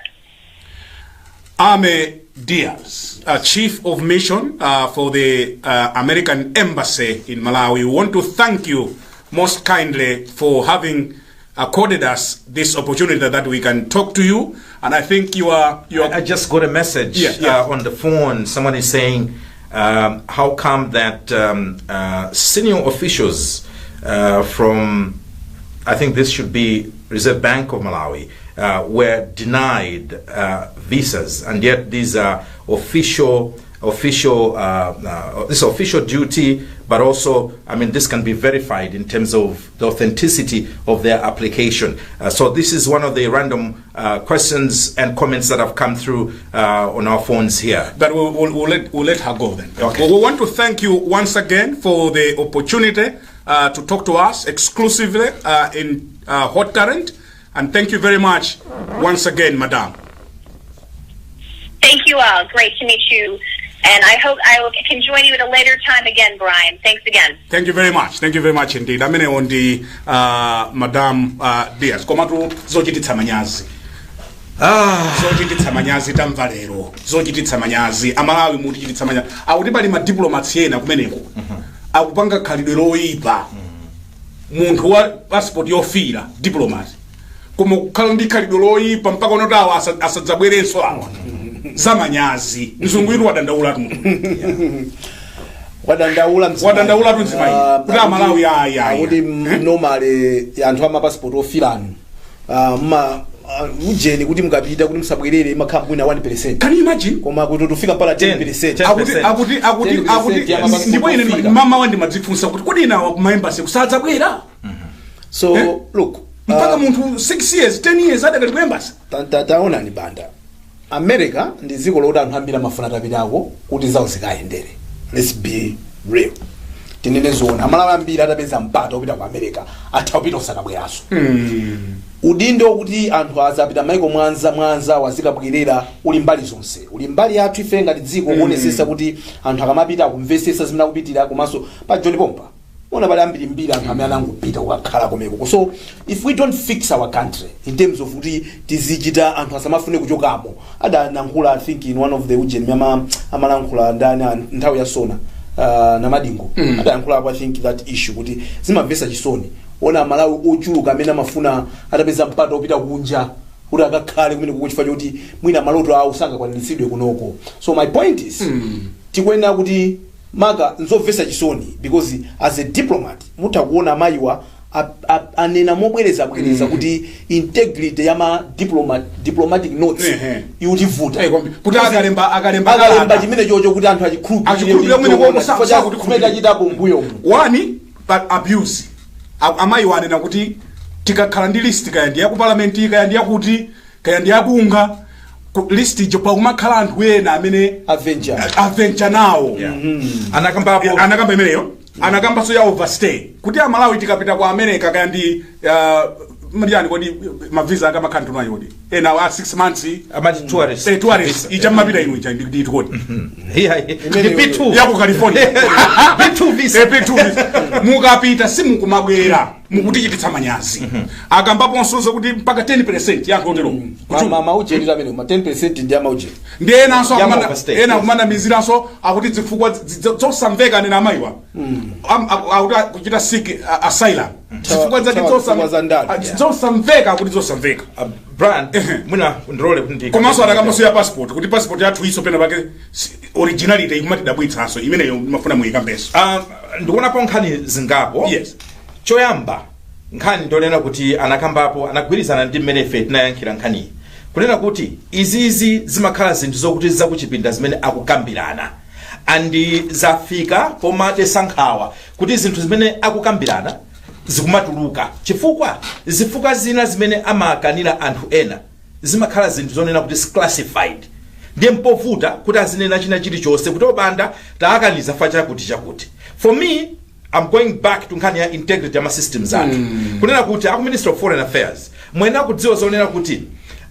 A: Ame Diaz, Chief of Mission for the American Embassy in Malawi, we want to thank you most kindly for having accorded us this opportunity that we can talk to you. And I think you are...
D: I just got a message on the phone. Someone is saying, how come that senior officials from, I think this should be Reserve Bank of Malawi, were denied visas, and yet these are official official duty, but also, I mean, this can be verified in terms of the authenticity of their application. So this is one of the random questions and comments that have come through on our phones here.
A: But we'll let her go then.
D: Okay.
A: We want to thank you once again for the opportunity to talk to us exclusively in Hot Current, and thank you very much once again, Madam.
E: Thank you all. Great to meet you. And I hope can join you at a later time again, Brian. Thanks again.
A: Thank you very much. Thank you very much indeed. Amene on the Madam Diaz. Koma tu zochititsa manyazi. Zochititsa manyazi tamvalero. Zochititsa manyazi. Amalawi muchititsa manyazi. Akuti bali ma diplomats yena kumeneko. Akupanga khalidwe loyipa. Munthu wa passport yofira diplomat. Koma kukhala ndi khalidwe loyipa mpaka unotawa asadzabwerenso awa. Zamanyazi mzungu iru wadandaula tu
C: wadandaula
A: mzimai kula Malawi ya
C: kuti normally anthu ama passport ofiranu ujeni kuti mukapita kuti musabwerere makhambuni na 1%.
A: Can you imagine?
C: Koma kuti tufika pala 10%.
A: Akuti ndipo ine mama wandi madzifunsa kuti kodi ina ma embassy kusadza bwera.
C: So look,
A: mpaka munthu 6 years 10 years adakali ku embassy.
C: Taona ni banda. America ndi dziko loti anthu ambiri amafuna tapitako kuti zawo zikayendere. Let's be real. Tinene zona amalawi ambiri atapeza mpata opita ku America atapita osakabweraso. Udindo kuti anthu azapita maiko mwanza wazikabwerera uli mbali zonse. Uli mbali yathu ife ngati dziko kuonesesa kuti anthu akamapita kumvesesa zimene akupitira komanso pa John Pompa. Ona bali ambiri mbiri anthu amene anangopita kukakhala komeko. So if we don't fix our country in terms of kuti tizichita anthu asamafune kuchokamo. Adanankhula I think in one of the ujeni amalankhula ndani nthawi ya sona na madingo. Adanankhula I think that issue kuti zimamvesa chisoni. Ona Malawi ochuluka amene amafuna atapeza mpata opita kunja kuti akakhale kumene kukuchifa choti mwina maloto awo sangakwaniritsidwe kunoko. So my point is tikuyenera kuti maka nzovesa chisoni because as a diplomat mutakuona mayiwa anena mobwereza kuti integrity yama diplomatic notes yutivuta
A: kuti akalemba
C: chimene chocho kuti anthu
A: achikhulupirira mwene komusakuti
C: kumeta chitapo mbuyo
A: one but abuse amayiwa anena kuti tikakhala ndi list kaya ndi ya ku parliament kaya ndi yakuti kaya ndi yakunga list jo pa umakhala anthu ena amene adventure nawo anakamba imeneyo anakamba so ya overstay kuti Malawi tikapita kwa America kaya ndi mjani kodi mavisa kama country nayo kodi ena wa 6 months
D: amati
A: tourists ichamapita inu icha ndi kodi
D: B2
A: ya ku California
D: B2 visa
A: mukapita simukumabwera mukutichititsa manyazi akambapo nsonzo kuti mpaka 10% ya hotelo
C: mama ujeni amene 10% ndi amauje
A: ndi ena so ena kumana miziranso akuti zifukwa zosamveka nena amayiwa akuti kuchita seek asylum zifukwa zake zosamveka kuti zosamveka
D: brand muna ndrole kuti
A: komanso adakambaso ya passport kuti passport yathu iso pena pake originality ikumatidabwitsanso imeneyo mafuna muyikambeso
D: ndikuonapo nkhani zingapo.
A: Yes.
D: Choyamba nkhani ndonena kuti anakambapo anagwirizana ndi mmene ife tinayankhira nkhani kunena kuti izizi zimakhala zinthu zokuti zakuchipinda zimene akukambirana andi zafika pomate sankhawa kuti zinthu zimene akukambirana zikumatuluka chifukwa zifuka zina zimene amakanira anthu ena zimakhala zinthu zonena kuti classified ndiye mpovuta kuti azinena china chilichonse kuti obanda taakaniza fa chakuti. For me, I'm going back to nkhani ya integrity ya systems ake kunena kuti aku Minister of Foreign Affairs mwena kudziwa zonena kuti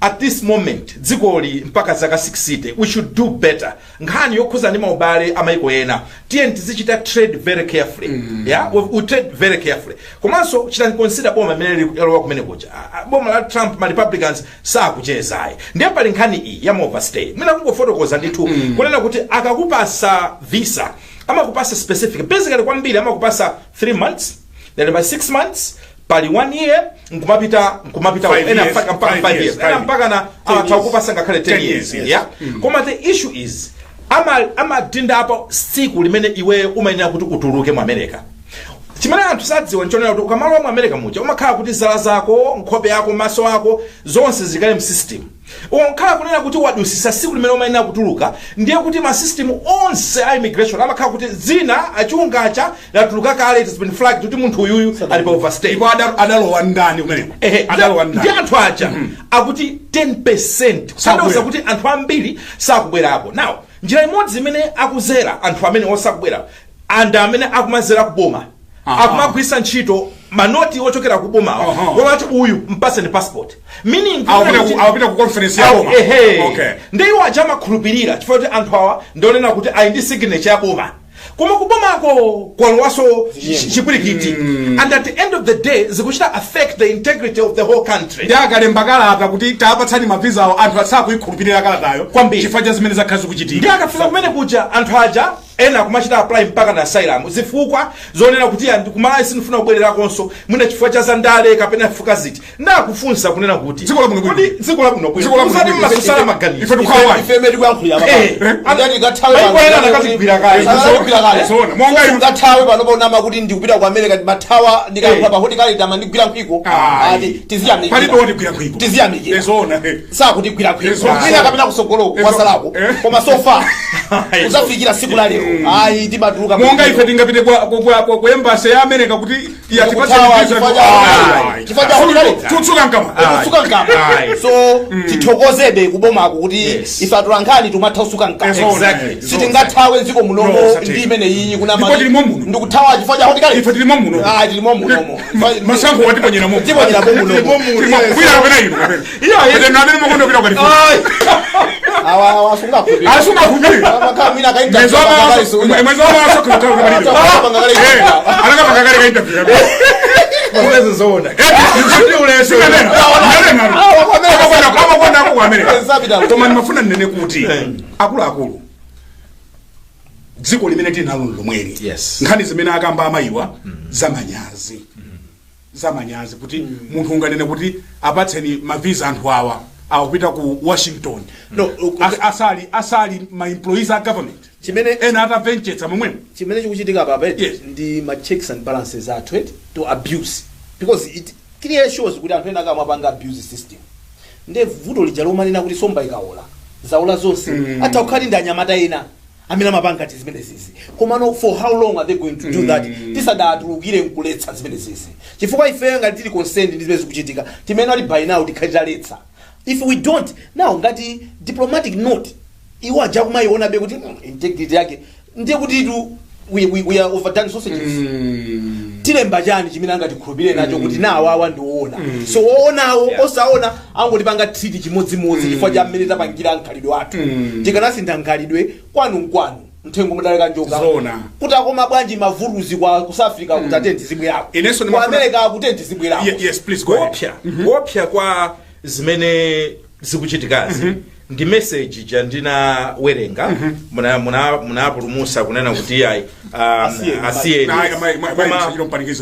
D: at this moment dzikoli mpaka zaka 6 we should do better nkhani yokhuza ndi maubale amaiko ena TNT zichita trade very carefully. We trade very carefully komanso chita consider boma mene lilowa kumene kuja boma la Trump ma Republicans sakuchezayi ndiye pali nkhani iyi ya overstay mwina kungofotokoza ndithu kunena kuti akakupasa visa amakupasa specific basically kwambiri amakupasa 3 months then by 6 months pali 1 year nkumapita ena mpaka 5 years ena mpaka na atakupasa ngakhale 10 years yeah. Koma the issue is ama dinda apa siku limene iwe umayenera kuti utuluke mu America chimene anthu sadziwa nchonera kuti ukamalowa mu America muja umakhala kuti zala zako nkhope yako maso ako zonse zikale mu system onkhala kunena kuti wadusisa siku limene umayenera kutuluka ndiye kuti ma system onse a immigration amakhala kuti zina achungacha latuluka kale it has been flagged kuti munthu uyuyu ali pa overstay
A: ipo adalowa ndani kumene adalowa ndani
D: ndi anthu aja akuti 10% kutanthauza kuti anthu ambiri sakubwerapo. Now njira imodzi imene akuzera anthu amene osakubwera and amene akumazera kuboma akumagwisa ntchito manoti ochokera kuboma wati uyu mpaseni passport meaning
A: awapita ku conference ya boma
D: ndi iwo aja amakhulupirira chifukwa kuti anthu awa ndionena kuti ali ndi signature ya boma koma kubomako kwalwaso chipwirikiti and at the end of the day zikuchita affect the integrity of the whole country.
A: ndi akalemba kalata kuti tapatsani mavisa awo anthu asakuikhulupirira kalatayo chifukwa cha zimene zakhala zikuchitika
D: ndi akafika kumene kuja anthu aja ena kumachita apply mpaka na asylum zifukwa zonena kuti kumalawi sinifuna kubwererakonso mwina chifukwa cha zandale kapena chifukwa ziti ndakufunsa kunena kuti
A: dziko labwino
D: uzati mmasosala maganizo
A: ife tukhawa
C: ifeme ndiyankhulira ndani gathawe gathawe panopona kuti ndikupita ku America ndimathawa ndikayankhula pa hotikali tama ndigwira nkhwiko ati tiziyamikira
A: palibe wotigwira nkhwiko
C: tiziyamikira
A: ezona
C: sakutigwira nkhwiko mwina kapena kusogolo kwasalako koma sofa uzafikira siku la leo ayi timatuluka
A: monga ife tingapite ku embassy ya America kuti yatipatse visa
C: chifanya hotikali
A: tutsuka nkama
C: so tithokozebe kubomako kuti ife atulankhani tumatha nkama sitingathawe nziko munomo ndi imene iyi kuna ndikuthawa chifanya hotikali
A: ife tilimo muno
C: tilimo munomo
A: masankho watiponyera muno
C: tiponyera munomo
A: kwira kapena ino kapena iyo nabene mukondo pita kwati
C: awa asunga
A: kubira
C: makamina kaita
A: mwezi wa maso kutaka kabalido alanga pakakale kaita pira
D: kuweza zona
A: ndio ule sio neno kama kwa America koma nimafuna nene kuti akulu dziko limene tinalo lomweli nkhani zimene akamba amayiwa zamanyazi kuti munthu unganene kuti apatseni mavisa anthu awa awapita ku Washington asali my employees are government
C: chimene
A: ena ata ventures amemwe
C: chimene chikuchitika papa ndi ma checks and balances athu to abuse because it clear shows kuti anthu ena akamapanga abuse system nde vuto lija lomanena kuti somba ikaola zaola zonse ata ukhali ndi anyamata ena amene amapanga zimene zizi koma no for how long are they going to do that tisadatulukire nkuletsa zimene zizi chifukwa ife ngati tili concerned ndi zimene zikuchitika timene ali by now tikhatiletsa if we don't now ngati diplomatic note iwo aja kumayiona be kuti integrity yake ndiye kuti we are overdone sausages tilemba chani chimene angatikhulupirire nacho kuti nawo awa ndiwoona so woonawo osaona angotipanga treaty chimodzimodzi chifukwa cha mmene tapangira nkhalidwe athu tikanasintha nkhalidwe kwanu mthengo mudaleka njoka kuti akoma bwanji mavuruzi ku South Africa kuti atenti zibwerapo ku America akutenti zibwerapo
A: yes please go ahead
D: kuopsa kwa zimene zikuchitikazi ndi message jandina werenga munapulumusa kunena kuti ayi asiyeni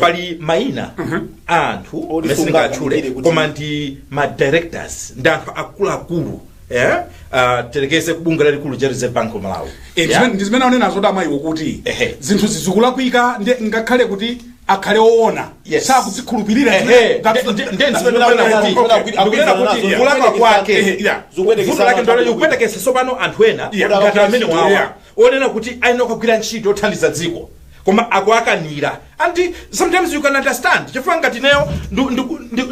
D: pali maina anthu mesinga achule koma ndi ma directors ndi anthu akuluakulu terekeze kubunga lalikulu ja Reserve Bank of Malawi
A: ndizimene aonena zoda amayiwo kuti zinthu zizikulakwika ngakhale kuti akhale oona sakuzikhulupirira
D: kulaka kwake zikupetekesa sopano anthu ena ngati amene wawa onena kuti ayina kugwira ntchito othandiza dziko koma akuakanira and sometimes you can understand chifukwa ngati neyo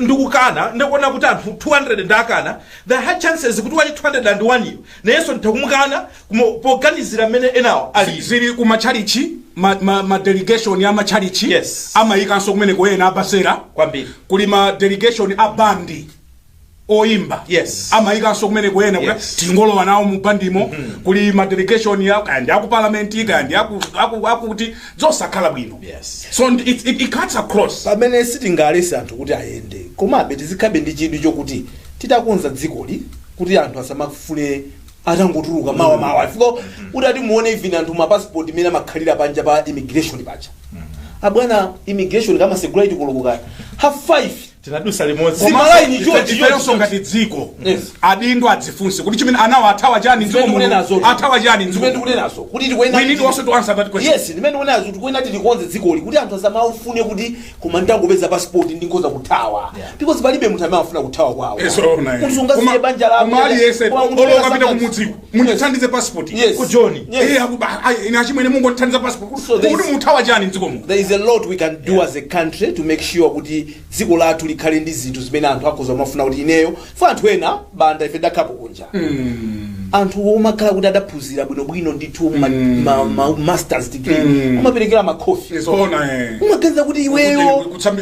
D: ndikukana ndikuona kuti anthu 200 ndakana there had chances kuti wali 201 iyo neyenso nditakumukana poganizira mmene enawo ali
A: zili kumachalichi ma delegation ya machalichi amayikanso kumene koyena apasera
D: kwambiri
A: kuli ma delegation abandi oimba amayikanso kumene koyena kuti tingolowa nawo mu bandimo kuli ma delegation ya kandi aku parliament kandi akuti zosakhala bwino so it cuts across
C: pamene sitingalese anthu kuti ayende komabe tizikhabe ndi chidwi chokuti titakonza dzikoli kuti anthu asamafule atangotuluka mawa ifiko udati muone even anthu ma passport imene amakhalira panja pa immigration pacha abwana immigration kama security kolokoka half 5
D: tinadusa limodzi
C: Malawi ni
A: ifeyonso ngati dziko
C: Yes.
A: adindo adzifunse kuti chimene anawo athawa chani athawa chani
C: zimene ndikunenazo kuti
A: we need also to answer that question.
C: yes ndimene ndikunenazo tikuena tilikonze dzikoli kuti anthu azamaufune kuti koma ndangopeza passport ndingoza kuthawa because palibe munthu amene afuna kuthawa kwawo munthu ungasiye banja lako
A: mali yese oloka pita kumudziko munthandize passport
C: ku
A: John ina chimene mungu nthandize passport kuti muthawa chani dzikomo.
C: There is a lot we can do as a country to make sure kuti dziko lathu likhale ndi zinthu zimene anthu akhoza mafuna kuti ineyo fa anthu ena banda ife dakhapo kunja anthu omakhala kuti adaphunzira bwinobwino ndithu masters degree umaperekera makhofi umaganiza kuti iweyo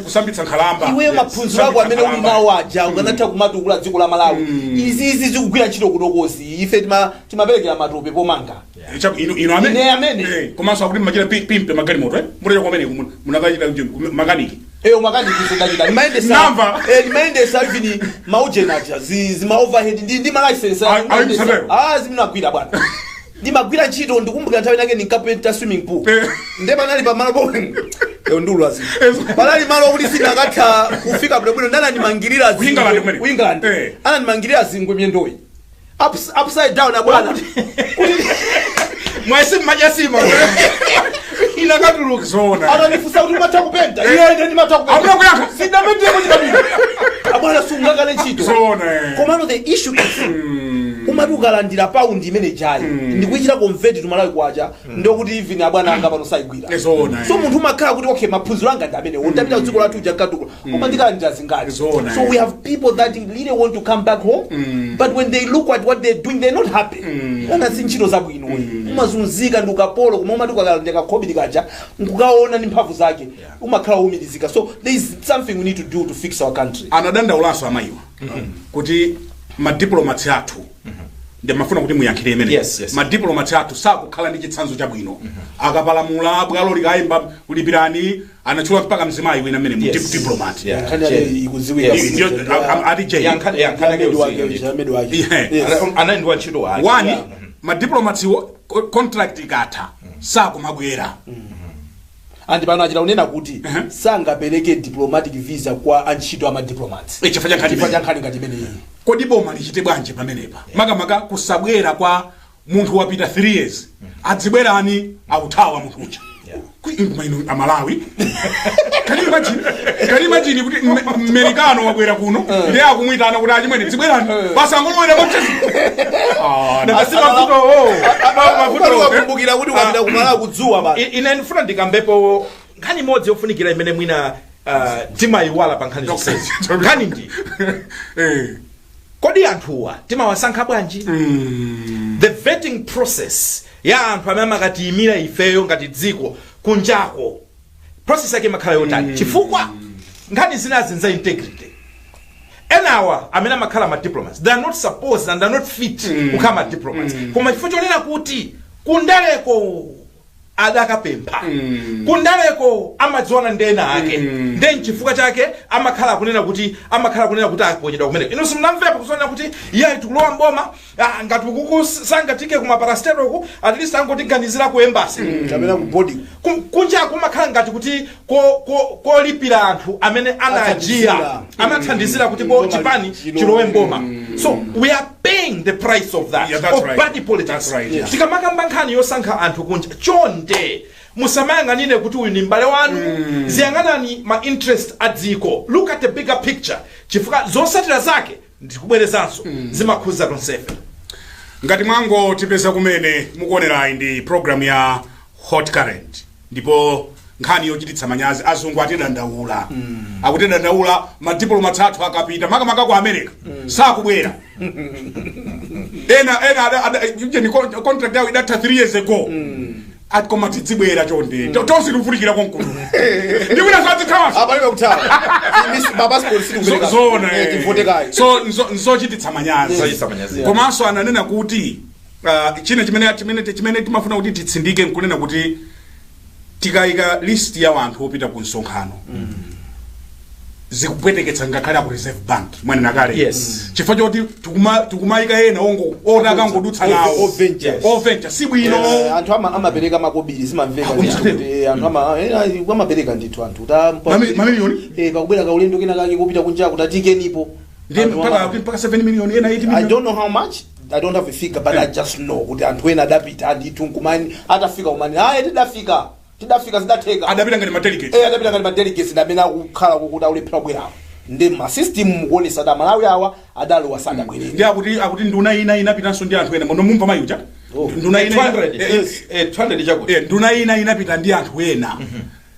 A: kusambitsa nkhalamba
C: iweyo maphunziro ako amene uli nawo aja ukanatha kumatukula dziko la Malawi izi zikugwira ntchito kunokozi ife timaperekera matope pomanga
A: ino amene komanso akuti machira pimpe magalimoto mutero kwamene munakachita makaniki
C: makaniki zindachita limayendesa even maujenaja zima overhead ndi ma license ziminagwira bwana ndimagwira ntchito ndikumbukira nthawi nake ndinkapenta swimming pool panali pamalo po ndulwazi panali malo kuti sinakatha kufika bwino ndanandimangirira ku England anandimangirira zingwe myendoyi upside down abwana
D: mwese mmajasima inakatuluka
A: zona
C: ananifusa kuti matha kupenta iyo ine ndimatha kupenta
A: akuyaka
C: sindamendeko chikabili abwana sungakale ntchito
A: zona
C: komano the issue is umatukalandira paundi imene jayi ndikuichira convert to Malawi kwacha ndokuti even abwana anga pano saigwira so munthu umakhala kuti okay maphunziro anga ndi amene ndapita dziko lathu jakatuka koma ndikalandira zingati so we have people that really want to come back home but when they look at what they're doing they're not happy si ntchito zabwino umazunzika ndi ukapolo koma umatukalandira kakhobidi kaja nkukaona ndi mphamvu zake umakhala umilizika so there is something we need to do to fix our country.
A: Anadandaulaso amayiwa kuti madiplomats athu ndimafuna kuti muyankhire imene madiplomats athu sakukhala ndi chitsanzo chabwino akapalamula bwalo likayimba kulipirani anachula mpaka mzimayi wina amene diplomat
D: anaendwa ntchito wake
A: one madiplomats contract ikatha sakumabwera
C: andi pano achita kunena kuti sangapereke diplomatic visa kwa antchito ama diplomats
A: chifukwa
C: chankhani ngati imeneyi
A: kodi boma lichite bwanji pamenepa makamaka kusabwera kwa munthu wapita 3 years adzibwerani authawa munthu uja kuino Malawi kali imagine kuti Americano wabwera kuno ndi akumwitana kuti achimwene dzibwerani basi angolowera kochezi
C: kumbukira kuti ukapita ku Malawi kudzuwa basi
D: ine ndifuna ndikambepo nkhani imodzi yofunikira imene mwina timayiwala pa nkhani zonsezi nkhani ndi kodi anthuwa timawasankha bwanji the vetting process ya anthu amene amakatiyimira ifeyo ngati dziko kunjako process yake makhala yotani chifukwa nkhani zinazi nza integrity enawa amene amakhala ma diplomats they are not supposed and they are not fit kukhala diplomats koma chifukwa chonena kuti kundaleko adakapempha kundaleko amadziona ndena ake then chifukwa chake amakhala kunena kuti akuponyedwa kumeneko ino simnamvepo kusonera kuti iye tikulowa mboma ngati kukusangatike kumaparastero ku at least angotiganizira ku embassy
C: kapena ku body
D: kunja kumakhala ngati kuti kolipira anthu amene anajiya amathandizira kuti bo chipani chilowe mboma so we are paying the price of that of body politics tikamakamba nkhani yosankha anthu kunja chonde musamayang'anire kuti uyu ni mbale wanu ziyang'anani ma interest adziko look at the bigger picture chifukwa zosatira zake ndikubwerezanso zimakhuza tonsefe
A: ngati mwango tipeza kumene mukuonerayi ndi program ya Hot Current ndipo nkhani yochititsa manyazi azungu atidandaula akutidandaula madiplomats athu akapita makamaka ku America sakubwera ena contract yawo idatha 3 years ago atkoma tidzibwera chonde tonse lufunikira konkulu ndikuona zadzikhawa
C: abalibe kuthawa baba sport siku
A: zona so nzochititsa manyazi komanso ananena kuti chimene timafuna kuti titsindike nkunena kuti tikayika list ya anthu opita ku nsonkhano zikupweteketsa ngakhale ku reserve bank mwene nakale
D: Yes.
A: chifukwa choti tikumayika ena ongo otakangodutsa nawo oventure si bwino
C: anthu amapereka makobiri simamveka kuti anthu amapereka ndithu anthu
A: mamiliyoni
C: pakubwera kaulendo kena kake kupita kunja kuti atikenipo
A: mpaka 7 million ena 8 million.
C: I don't know how much, I don't have a figure, but I just know kuti anthu ena adapita andithu nkumani atafika kumani tidafika zidateka
A: adapita ngati madelegate
C: adapita ngati madelegates ndamene akukhala kuti aulephera bwerawo ndi ma system mukuonesa da Malawi awa adalowa sadabwerera
A: ndi akuti nduna ina inapitanso ndi anthu ena mono mumva mayuja nduna ina
D: 200 chakuti
A: nduna ina inapita ndi anthu ena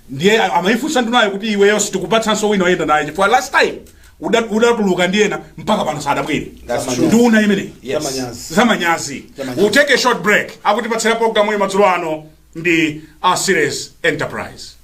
A: ndiye amaifunsa ndunayo kuti iweyo sitikupatsanso wina oyenda naye chifukwa last time udatuluka ndi ena mpaka pano sadabwere nduna imene zamanyazi. We'll take a short break akutipatsira programu madzulo ano ndi our Series Enterprise.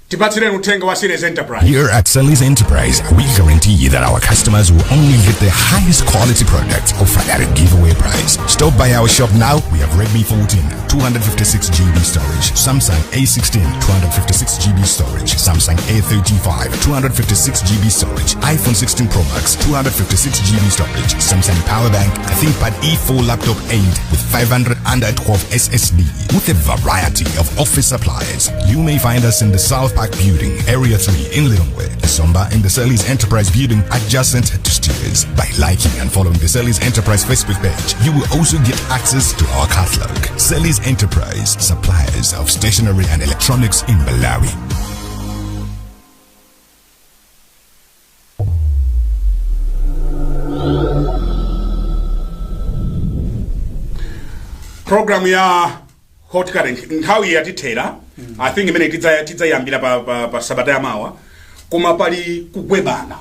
A: Tipatsireni uthenga wa Series Enterprise.
B: Here at Series Enterprise, we guarantee that our customers will only get the highest quality products offered at a giveaway price. Stop by our shop now. We have Redmi 14, 256 GB storage, Samsung A16, 256 GB storage, Samsung A35, 256 GB storage, iPhone 16 Pro Max, 256 GB storage, Samsung Powerbank, a ThinkPad E4 laptop 8 with 512 SSD, with a variety of office supplies. You may find us in the South Park Building, Area 3 in Lilongwe, Somba in the Series Enterprise Building adjacent to Steers. By liking and following the Series Enterprise Facebook page, you will also get access to our catalog. Series Enterprise, suppliers of stationery and electronics in Malawi.
A: Program ya hot current nthawi yatithera I think imene tidzayambira pa sabata yamawa koma pali kugwebana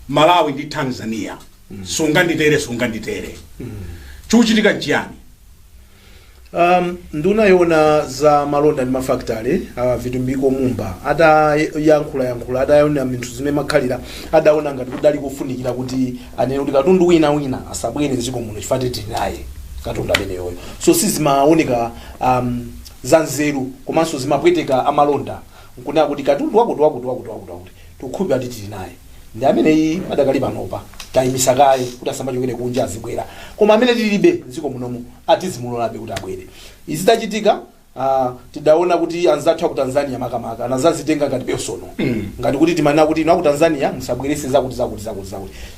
A: Malawi ndi Tanzania sunganditere chuchitika chiyani
C: nduna yona za malonda ndi mafactory vitumbiko mumba yankhula adaona minthu zimene makhalira adaona ngati kudali kufunikira kuti anene kuti katundu wina asabwere mdziko muno chifukwa tili naye katundu ameneyoyo so sizimaoneka zanzeru komanso zimapweteka amalonda nkunena kuti katundu wakuti tukhubi ati tili naye ndi ameneyi adakali panopa tayimisa kaye kuti asamachokere kunja azibwera koma amene tilibe mdziko munomu atizimulolabe kuti abwere izi tachitika tidaona kuti anzathu ku Tanzania makamaka anazazitenga ngati personal ngati kuti timanena kuti inu ku Tanzania musabwerese zakuti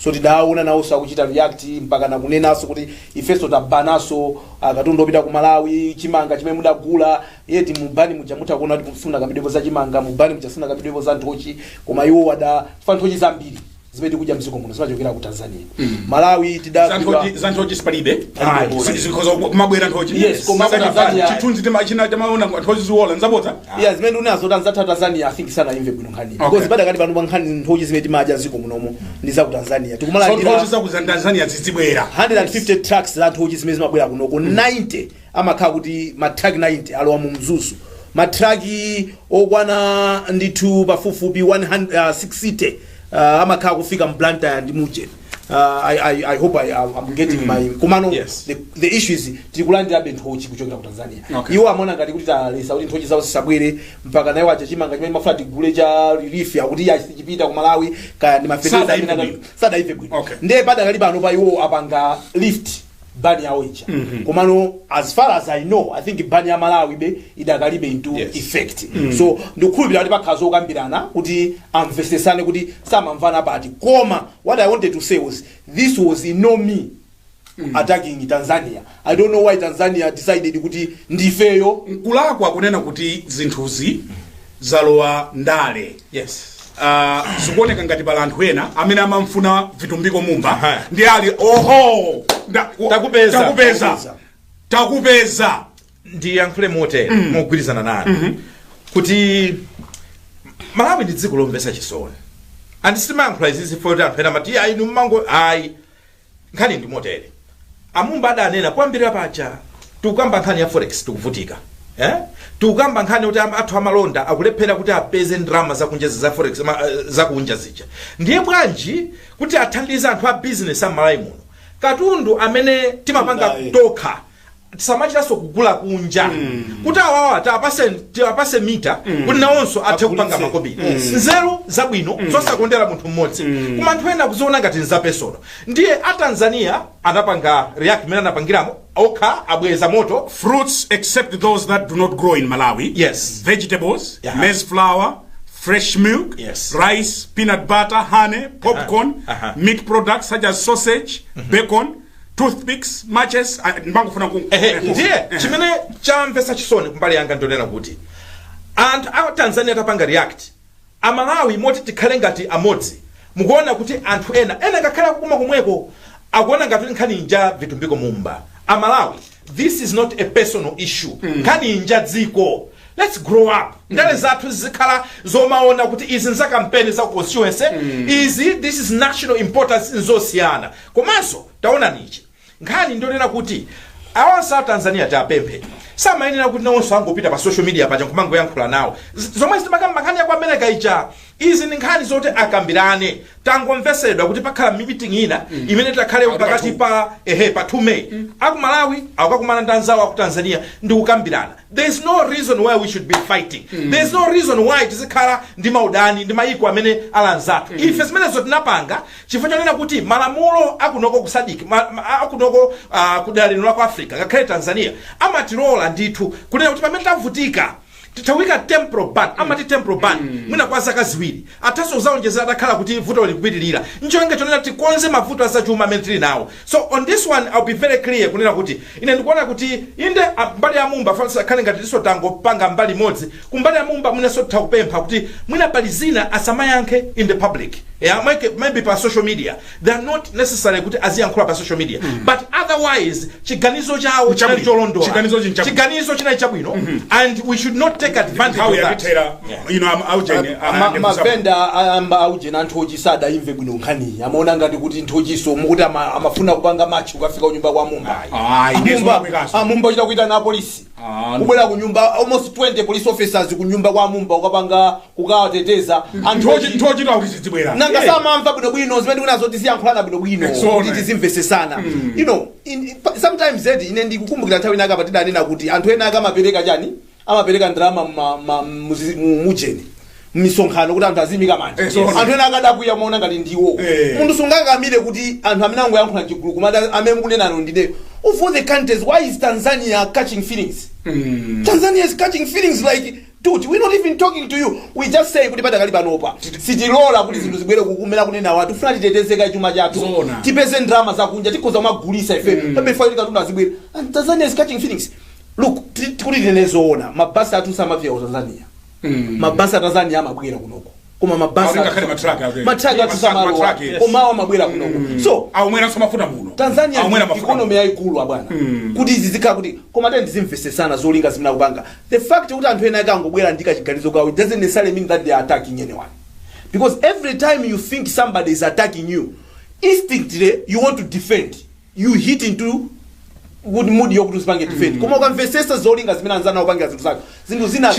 C: so tidaona nawonso akuchita react mpaka nakunenaso kuti ifeso tabanaso katundu opita ku Malawi chimanga chimene mudagula yeti mubani mujamuta kuona kuti mufuna kamidwepo za chimanga mubani mujafuna kamidwepo za nthochi koma iwo wada nthochi zambiri zimene kuja mdziko muno zimachokera ku Tanzania Malawi tidagula
A: zanthochi sipalibe zikhoza mabwera nthochi
C: yes koma Tanzania
A: chithunzi timaona nthochi ziwola nzabota
C: yes zimene unazo tanzatha Tanzania I think sana imve bwino nkhani because badakati pano bankhani nthochi zimene timaja mdziko munomo ndi za ku Tanzania tikumalandira
A: nthochi za ku Tanzania zizibwera
C: 150 trucks za nthochi zimene zimabwera kunoko 90 amakhala kuti ma truck 90 alowa mu mzuzu matraki okwana ndithu pafupifupi 160 amakhala kufika mblanta ndi muje I hope I'm getting my kumano
A: yes.
C: The issue is tikulandira nthochi kuchokera ku Tanzania iwo amona ngati kuti talesa kuti nthochi zawo zisabwere mpaka nayo acha chimanga chimene mafuna tigule cha relief akuti achipita ku Malawi kaya ndi mafeteza amene sada ife bwino ndiye padakali pano pa iwo apanga lift bani yawo icha komano as far as I know I think bani ya Malawi be idakalibe into effect so ndikukhulupirira kuti pakhazo okambirana kuti amvesesane kuti samamvana pati koma what I wanted to say was this was no me attacking Tanzania. I don't know why Tanzania decided kuti ndifeyo
A: nkulakwa kunena kuti zinthuzi zalowa ndale zikuoneka ngati pala anthu ena amene amamfuna vitumbiko mumba ndi ali oho takupeza
D: ndi yankhule mote mogwirizana nanu kuti Malawi ndi dziko lomvesa chisoni andisimayankhula izizi foti anthu ena mati ayi numango ayi nkhani ndi motere amumba adanena kwambira pacha tukamba nkhani ya forex tukuvutika tukamba nkhani kuti athu amalonda akulephera kuti apeze ndrama zakunjeza za forex zakunja zija ndiye bwanji kuti athandiza anthu a business a Malawi muno katundu amene timapanga tokha tisamachitaso kugula kunja kuti awawa tiwapase mita kuti nawonso athe kupanga makobiri nzeru zabwino zosakondera munthu mmodzi koma anthu ena kuziona ngati nzapesono. Ndiye a Tanzania anapanga react imene anapangiramo okha abweza moto
A: fruits except those that do not grow in Malawi.
D: Yes.
A: Vegetables, maize flour, fresh milk, rice, peanut butter, honey, popcorn, meat products such as sausage, bacon, toothpicks, matches, mbangufuna
D: ndiye chimene chamvesa chisoni kumbali yanga ndonena kuti anthu a Tanzania atapanga react a Malawi moti tikhale ngati amodzi mukuona kuti anthu ena ngakhale kukuma kumweko akuona ngati nkhani inja vitumbiko mumba. A Malawi, this is not a personal issue. Nkhani inja dziko. Let's grow up. Ndale zathu zikhala zomaona kuti izi nza campaign za constituency this is national importance nzosiyana. Komanso taona nichi nkhani ndonena kuti awansa Tanzania tapemphe samayenera kuti nawonso angopita pa social media paja nkumango yankhula nawo zomwe zimakamba nkhani ya kwa America ija izi ni nkhani zote akambirane tangomvesedwa kuti pakhala meeting ina imene takhale pakati pa pa 2 May aku Malawi akakumana ndi anzawo aku Tanzania ndi kukambirana. There is no reason why we should be fighting. There is no reason why tizikhala ndi maudani ndi maiko amene alanzatu ife zimene zotinapanga chifukwa chonena kuti malamulo akunoko kusadiki akunoko kudalino la Africa ngakhale Tanzania amatirola ndithu kunena kuti pamene tavutika titawika temporal ban amati temporal ban mwina kwa zaka ziwiri ataso zaonjezera atakhala kuti vuto likupitirira nchonge chonena tikonze mavuto asachuma amene tili nawo. So on this one I'll be very clear kunena kuti ine ndikuona kuti inde mbali ya mumba fansa khale ngati tiso tango panga mbali modzi kumbali ya mumba mwina so takupempha kuti mwina pali zina asamayankhe in the public maybe pa social media. They are not necessary kuti aziyankhula pa social media but otherwise chiganizo chawo chali cholondola chiganizo china chabwino and we should not take advantage of that.
A: You know,
C: mavenda amba aujena nthoji sada imve bwino nkhani amaona ngati kuti nthojiso mukuti amafuna kupanga match ukafika kunyumba kwa mumba mumba chita kuita na polisi kubwera kunyumba almost 20 police officers kunyumba kwa mumba ukapanga kukawateteza
A: nthoji tautizibwera
C: nanga samamva bwino zimene kunazo ziyankhulana bwino kuti tizimvese sana. You know, sometimes ine ndikukumbukira nthawi inaka patidanena kuti anthu ena akamapereka chani amapereka ndrama mujeni misonkhano kuti anthu azimika manje anthu ena akadakuya maona ngati ndiwo munthu sungakamire kuti anthu amene angoyankhula chigulu kumata amene mukunenano ndine of all the countries why is Tanzania catching feelings? Tanzania is catching feelings like dude, we're not even talking to you. We just say kuti patakali panopa sitilola kuti zinthu zibwere kukumera kunena watu funa titetezeka chuma chathu tipeze ndrama zakunja tikhoza kumagulisa ife pamene faili katundu azibwere. And Tanzania is catching feelings. Look, kuti tinezoona mabasi athu samavya ku Tanzania mabasi a Tanzania amabwera kunoko koma mabasi matraka athu samalowa omawa amabwera kunoko so
A: aumwera somafuta muno
C: Tanzania economy yaikulu abwana kuti izi zikhala kuti koma tena ndizimvese sana zolinga zimene akupanga. The fact kuti anthu ena akangobwera ndika chiganizo kwawo it doesn't necessarily mean that they are attacking anyone, because every time you think somebody is attacking you instinctively you want to defend, you hit into good mood yokuti usipange defend koma ukamvesesa zolinga zimene anzana upanga zinthu zake zinthu zina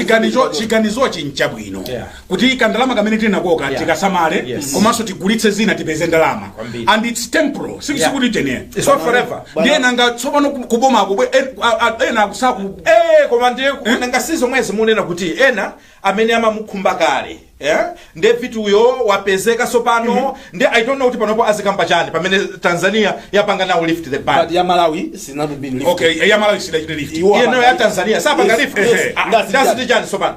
A: chiganizo chinchabwino kuti kandalama kamene tili nako tikasamale komanso tigulitse zina tipeze ndalama and it's temporal sikuti tenere
D: it's not forever.
A: Ndiye nanga tsopano kuboma akubwe ena akusaku
D: koma ndiye nanga sizo mwezi munena kuti ena amene amamukhumba kale nde vitu uyo wapezeka sopano nde I don't know kuti panopo azikamba chani pamene Tanzania yapanga now lift the ban
C: but ya Malawi is not been lifted.
A: Okay, ya Malawi sida lift
D: ya Tanzania sapanga lift that's chani sopano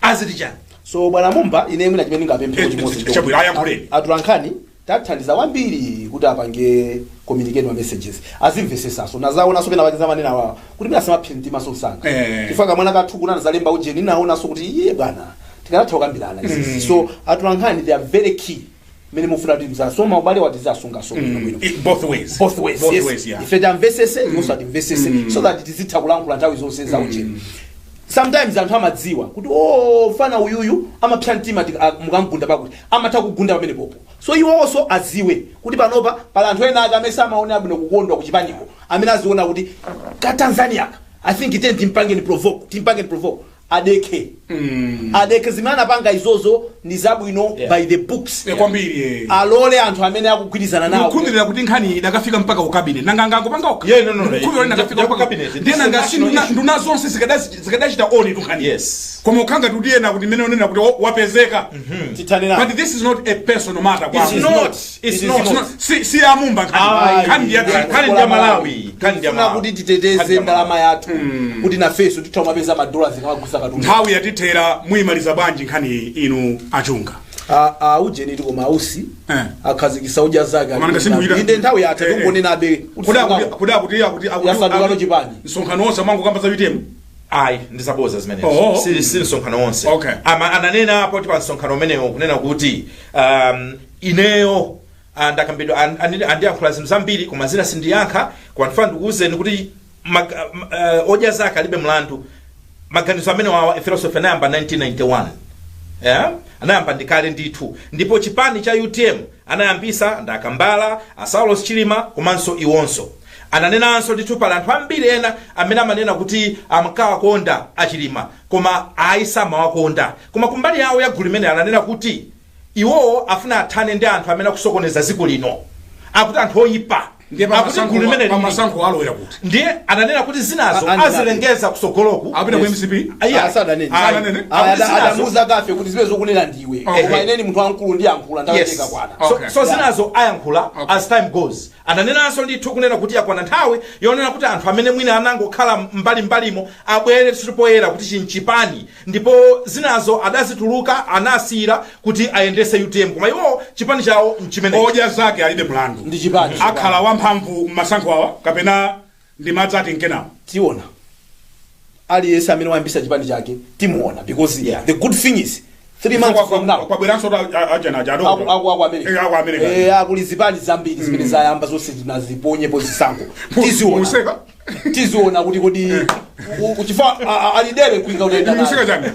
D: aziti chani.
C: So bwana mumba ine mwina chimene ngapemphe chimodzi
A: chabwino ayankuleni
C: atulankhani tathandiza wambiri kuti apange communicate ma messages azimvesesa so nazaona so pena bakiza manena wa kuti mina samaphindi masosanga chifaka mwana kathu kunana zalemba ujeni naona so kuti iye bwana tikanatha kukambirana izi so atulankhani they are very key mene mufuna kuti mzasoma ubale watizasunga so
A: both ways
C: yes. If tamvesese musa timvesese so that tizitha kulankhula nthawi zonse za ujeni. Sometimes anthu amadziwa kuti fana uyuyu amapsa mtima mukangunda pakuti amatha kugunda pamene popo so iwo also aziwe kuti panopa pala anthu ena akamesa amaona abwino kukondwa kuchipaniko amene aziona kuti ka Tanzania I think it timpangeni provoke adeke adeke zimene anapanga izozo ndi zabwino by the books
A: kwambiri
C: alole anthu amene akugwirizana nawo
A: kukhulupirira kuti nkhani idakafika mpaka ku cabinet nanga angopanga okha kukhulupirira inakafika mpaka
D: cabinet
A: ndiye nanga nduna zonse zikadachita oni tunkhani koma ukhanga tutiyena kuti mene onena kuti wapezeka but this is not a personal matter
D: it's not
A: si amumba nkhani
D: ya Malawi
C: funa kuti titeteze ndalama yathu kuti nafeso tithamapeza madollars ngamagusa katundu
A: nthawi yatithera muyimaliza bwanji nkhani inu achunga
C: ujeni tiko mausi akhazikisa uja zake inde nthawi yathu tungonenabe yasadukano chipani
A: msonkhano wonse mango kamba za UTM
D: ayi ndisaboza zimene si msonkhano wonse ananena apo pa msonkhano umenewo kunena kuti ineyo ndakambidwa andiyankhula zinthu zambiri koma zina sindiyankha kwantfa ndikuwuzeni kuti odya zake alibe mlandu maganizo amene wawa philosophy anayamba 1991 anayamba ndikale ndithu ndipo chipani cha UTM anayambisa ndakambala Saulos Chilima komanso iwonso ananenanso ndithu pala anthu ambiri ena amene amanena kuti amkawakonda achilima koma ayisama wakonda koma kumbali yawo ya gulu limene ananena kuti iwo afuna athane ndi anthu amene akusokoneza dziko lino akuti anthu oyipa
A: akuti gulu limene pamasankho alowera kuti
D: ndiye ananena kuti zinazo azilengeza kusogoloku
A: apita ku MCP
C: adamuza kafe kuti zibe zokunena ndiwe koma ineni munthu wankulu ndi yankhula ndaweteka kwana
D: so zinazo ayankhula as time goes ananenanso ndithu kunena kuti yakwana nthawi yonena kuti anthu amene mwina anangokhala mbalimbalimo abwere tutipoyera kuti chinchipani ndipo zinazo adazituluka anasira kuti ayendese UTM koma iwo chipani chawo mchimene
A: odya zake alibe mlandu
C: ndi chipani
A: akhala wamphamvu masankho awa kapena ndi madzati nkenawo
C: tiona aliyese amene wayambisa chipani chake timuona because the good thing is 3 months from now
A: kwabweranso ajana jado
C: aku America akuli zipani zambiri zimene zayamba zonse tinaziponyepo zisankho tiziona kuti kodi uchifa alidebe kuinga unaenda
A: museka jani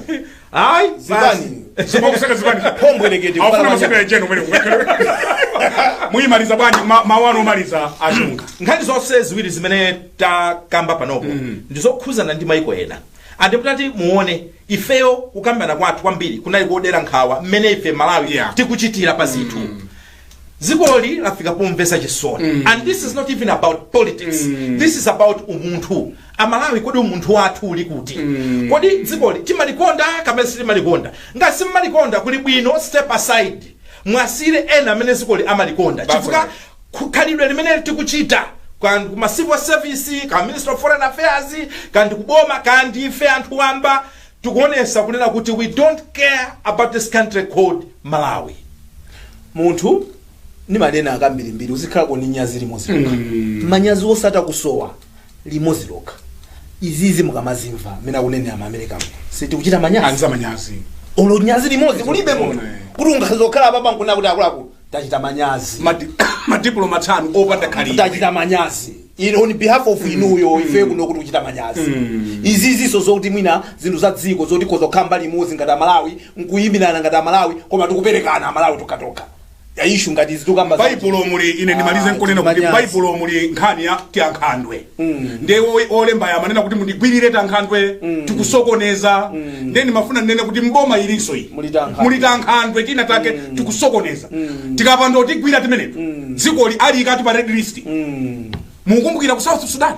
D: ai
C: zipani
A: sipokuseka zipani
C: pombo leketi
A: afuna museka ejeno mene muyimaliza bwanji mawano maliza achunga
D: nkhani zonse ziwiri zimene takamba panopo ndizokhuzana ndi maiko ena andiputati muone ifeyo kukambana kwathu kwambiri kunali kodera nkhawa mmene ife Malawi tikuchitira pa zinthu zikoli lafika pomvesa chisoni and this is not even about politics this is about umunthu amalawi kodi umunthu wathu uli kuti kodi zikoli timalikonda kapena sitimalikonda ngasi mmalikonda kuli bwino step aside mwasire ena amene zikoli amalikonda chifukwa khalidwe limene tikuchita kandi kuma civil service ka Minister of Foreign Affairs kandi kuboma kandi ife anthu wamba tikuonesa kunena kuti we don't care about this country called Malawi
C: munthu ni madena akambirimbiri uzikhala ko ninyazi limozi manyazi osata kusowa limozi loka izizi mukamazimva mina kunene ama America siti kuchita manyazi
A: anza manyazi
C: olo nyazi limozi kulibe munthu kuti ungazokhala baba nkuna kuti akulaku tachita manyazi
A: madiploma tanu opanda khalidwe
C: tachita manyazi on behalf of inuyo ife kuno kuti kuchita manyazi izizi so zokuti mwina zinthu za dziko zoti kozokhamba limozi ngati Malawi nkuyimirana ngati Malawi koma tikuperekana Malawi tukatoka yaishu ngati zitukamba
A: Bible muli ine ndimalize nkonena kuti Bible muli nkhani ya tiankhandwe ndiye olemba ya manena kuti mundigwirire tankhandwe tikusokoneza then mafuna nene kuti mboma iliso iyi muli tankhandwe tina take tikusokoneza tikapanda otigwira timene dziko ali ikati pa red list mukumbukira ku South Sudan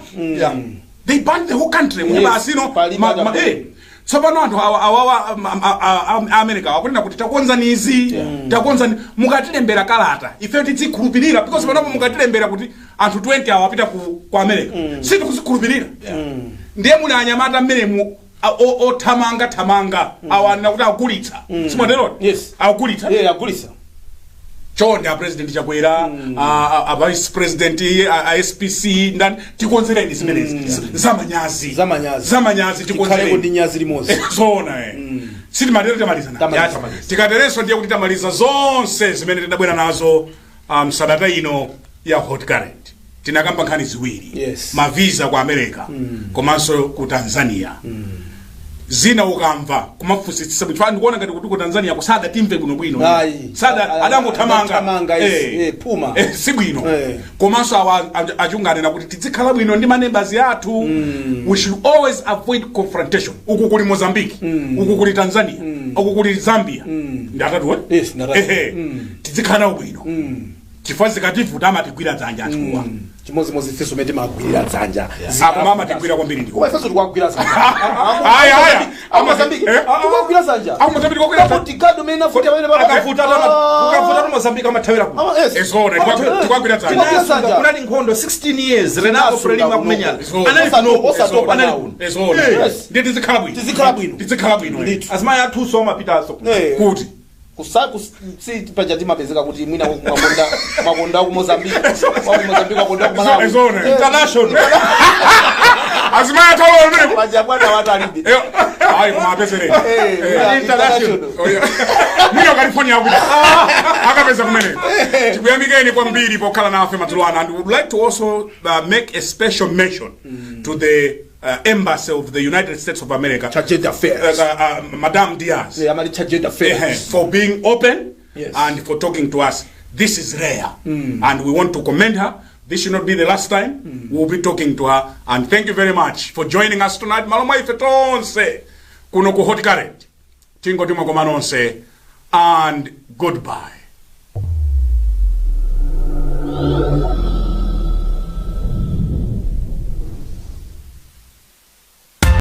A: they banned the whole country mwa asino tsopano anthu awawa America akunena kuti takonzani izi takonzani mukatilembera kalata ife tidzikhulupirira because panopo mukatilembera kuti anthu 20 awapita ku America siti kuzikhulupirira ndiye muli anyamata mmenemu othamanga awana kuti agulitsa simotero agulitsa
C: agulitsa
A: chonde a president chakwera a vice president a SPC ndani tikonzereni zimenezi zamanyazi
C: tikonzereni ndi nyazi limozi
A: zona siti madero tamalizana tikatereso ndiye kuti tamaliza zonse zimene tidabwera nazo sadata ino ya hot current tinakamba nkhani ziwiri mavisa ku America komanso ku Tanzania zina ukamva kumafusitsa bwino ndikuona ngati kuti ku Tanzania kusada timve bwino
C: Ayi.
A: sada adangothamanga
C: puma
A: si bwino komanso awa achungane na kuti tizikhala bwino ndi maneighbors athu. We should always avoid confrontation. Uku kuli Mozambique, uku kuli Tanzania, uku kuli Zambia, ndatatu
C: yes ndatatu
A: tizikhala bwino chifazi kativuta amatigwira dzanja athuwa
C: chimodzimodzi feso mete magwirira dzanja
A: apo mama tigwira kwambiri ndiko
C: koma feso tikwagwira dzanja
A: aya
C: Mozambique tikwagwira dzanja
A: Mozambique kwagwira
C: kuti gado mena futi amene
D: akavuta to Mozambique amathawira ku
A: ezona tikwagwira dzanja
D: kunali nkhondo 16 years Renato Frelimo akumenyana
C: osatopa nawo
A: ezona ndi tizikhala bwino
D: azimaya athu so mapitaso
A: kuti
C: si paja timapezeka kuti mwina makonda ku Mozambique makonda ku Malawi
A: ezona international azimaya tolo
C: paja bwana watu alibi
A: ayi koma apezere
C: international
A: mwina California akuda akapeza kumene tikuyamikeni kwambiri pokhala nafe madzulo ano, and we would like to also make a special mention to the embassy of the United States of America,
C: Chargé d'Affaires,
A: Madame Diaz,
C: Chargé d'Affaires,
A: for being open
C: yes,
A: and for talking to us. This is rare, and we want to commend her. This should not be the last time we'll be talking to her, and thank you very much for joining us tonight. Malomwa ife tonse kuno ku Hot Current tingo Mkokoma nonse, and goodbye.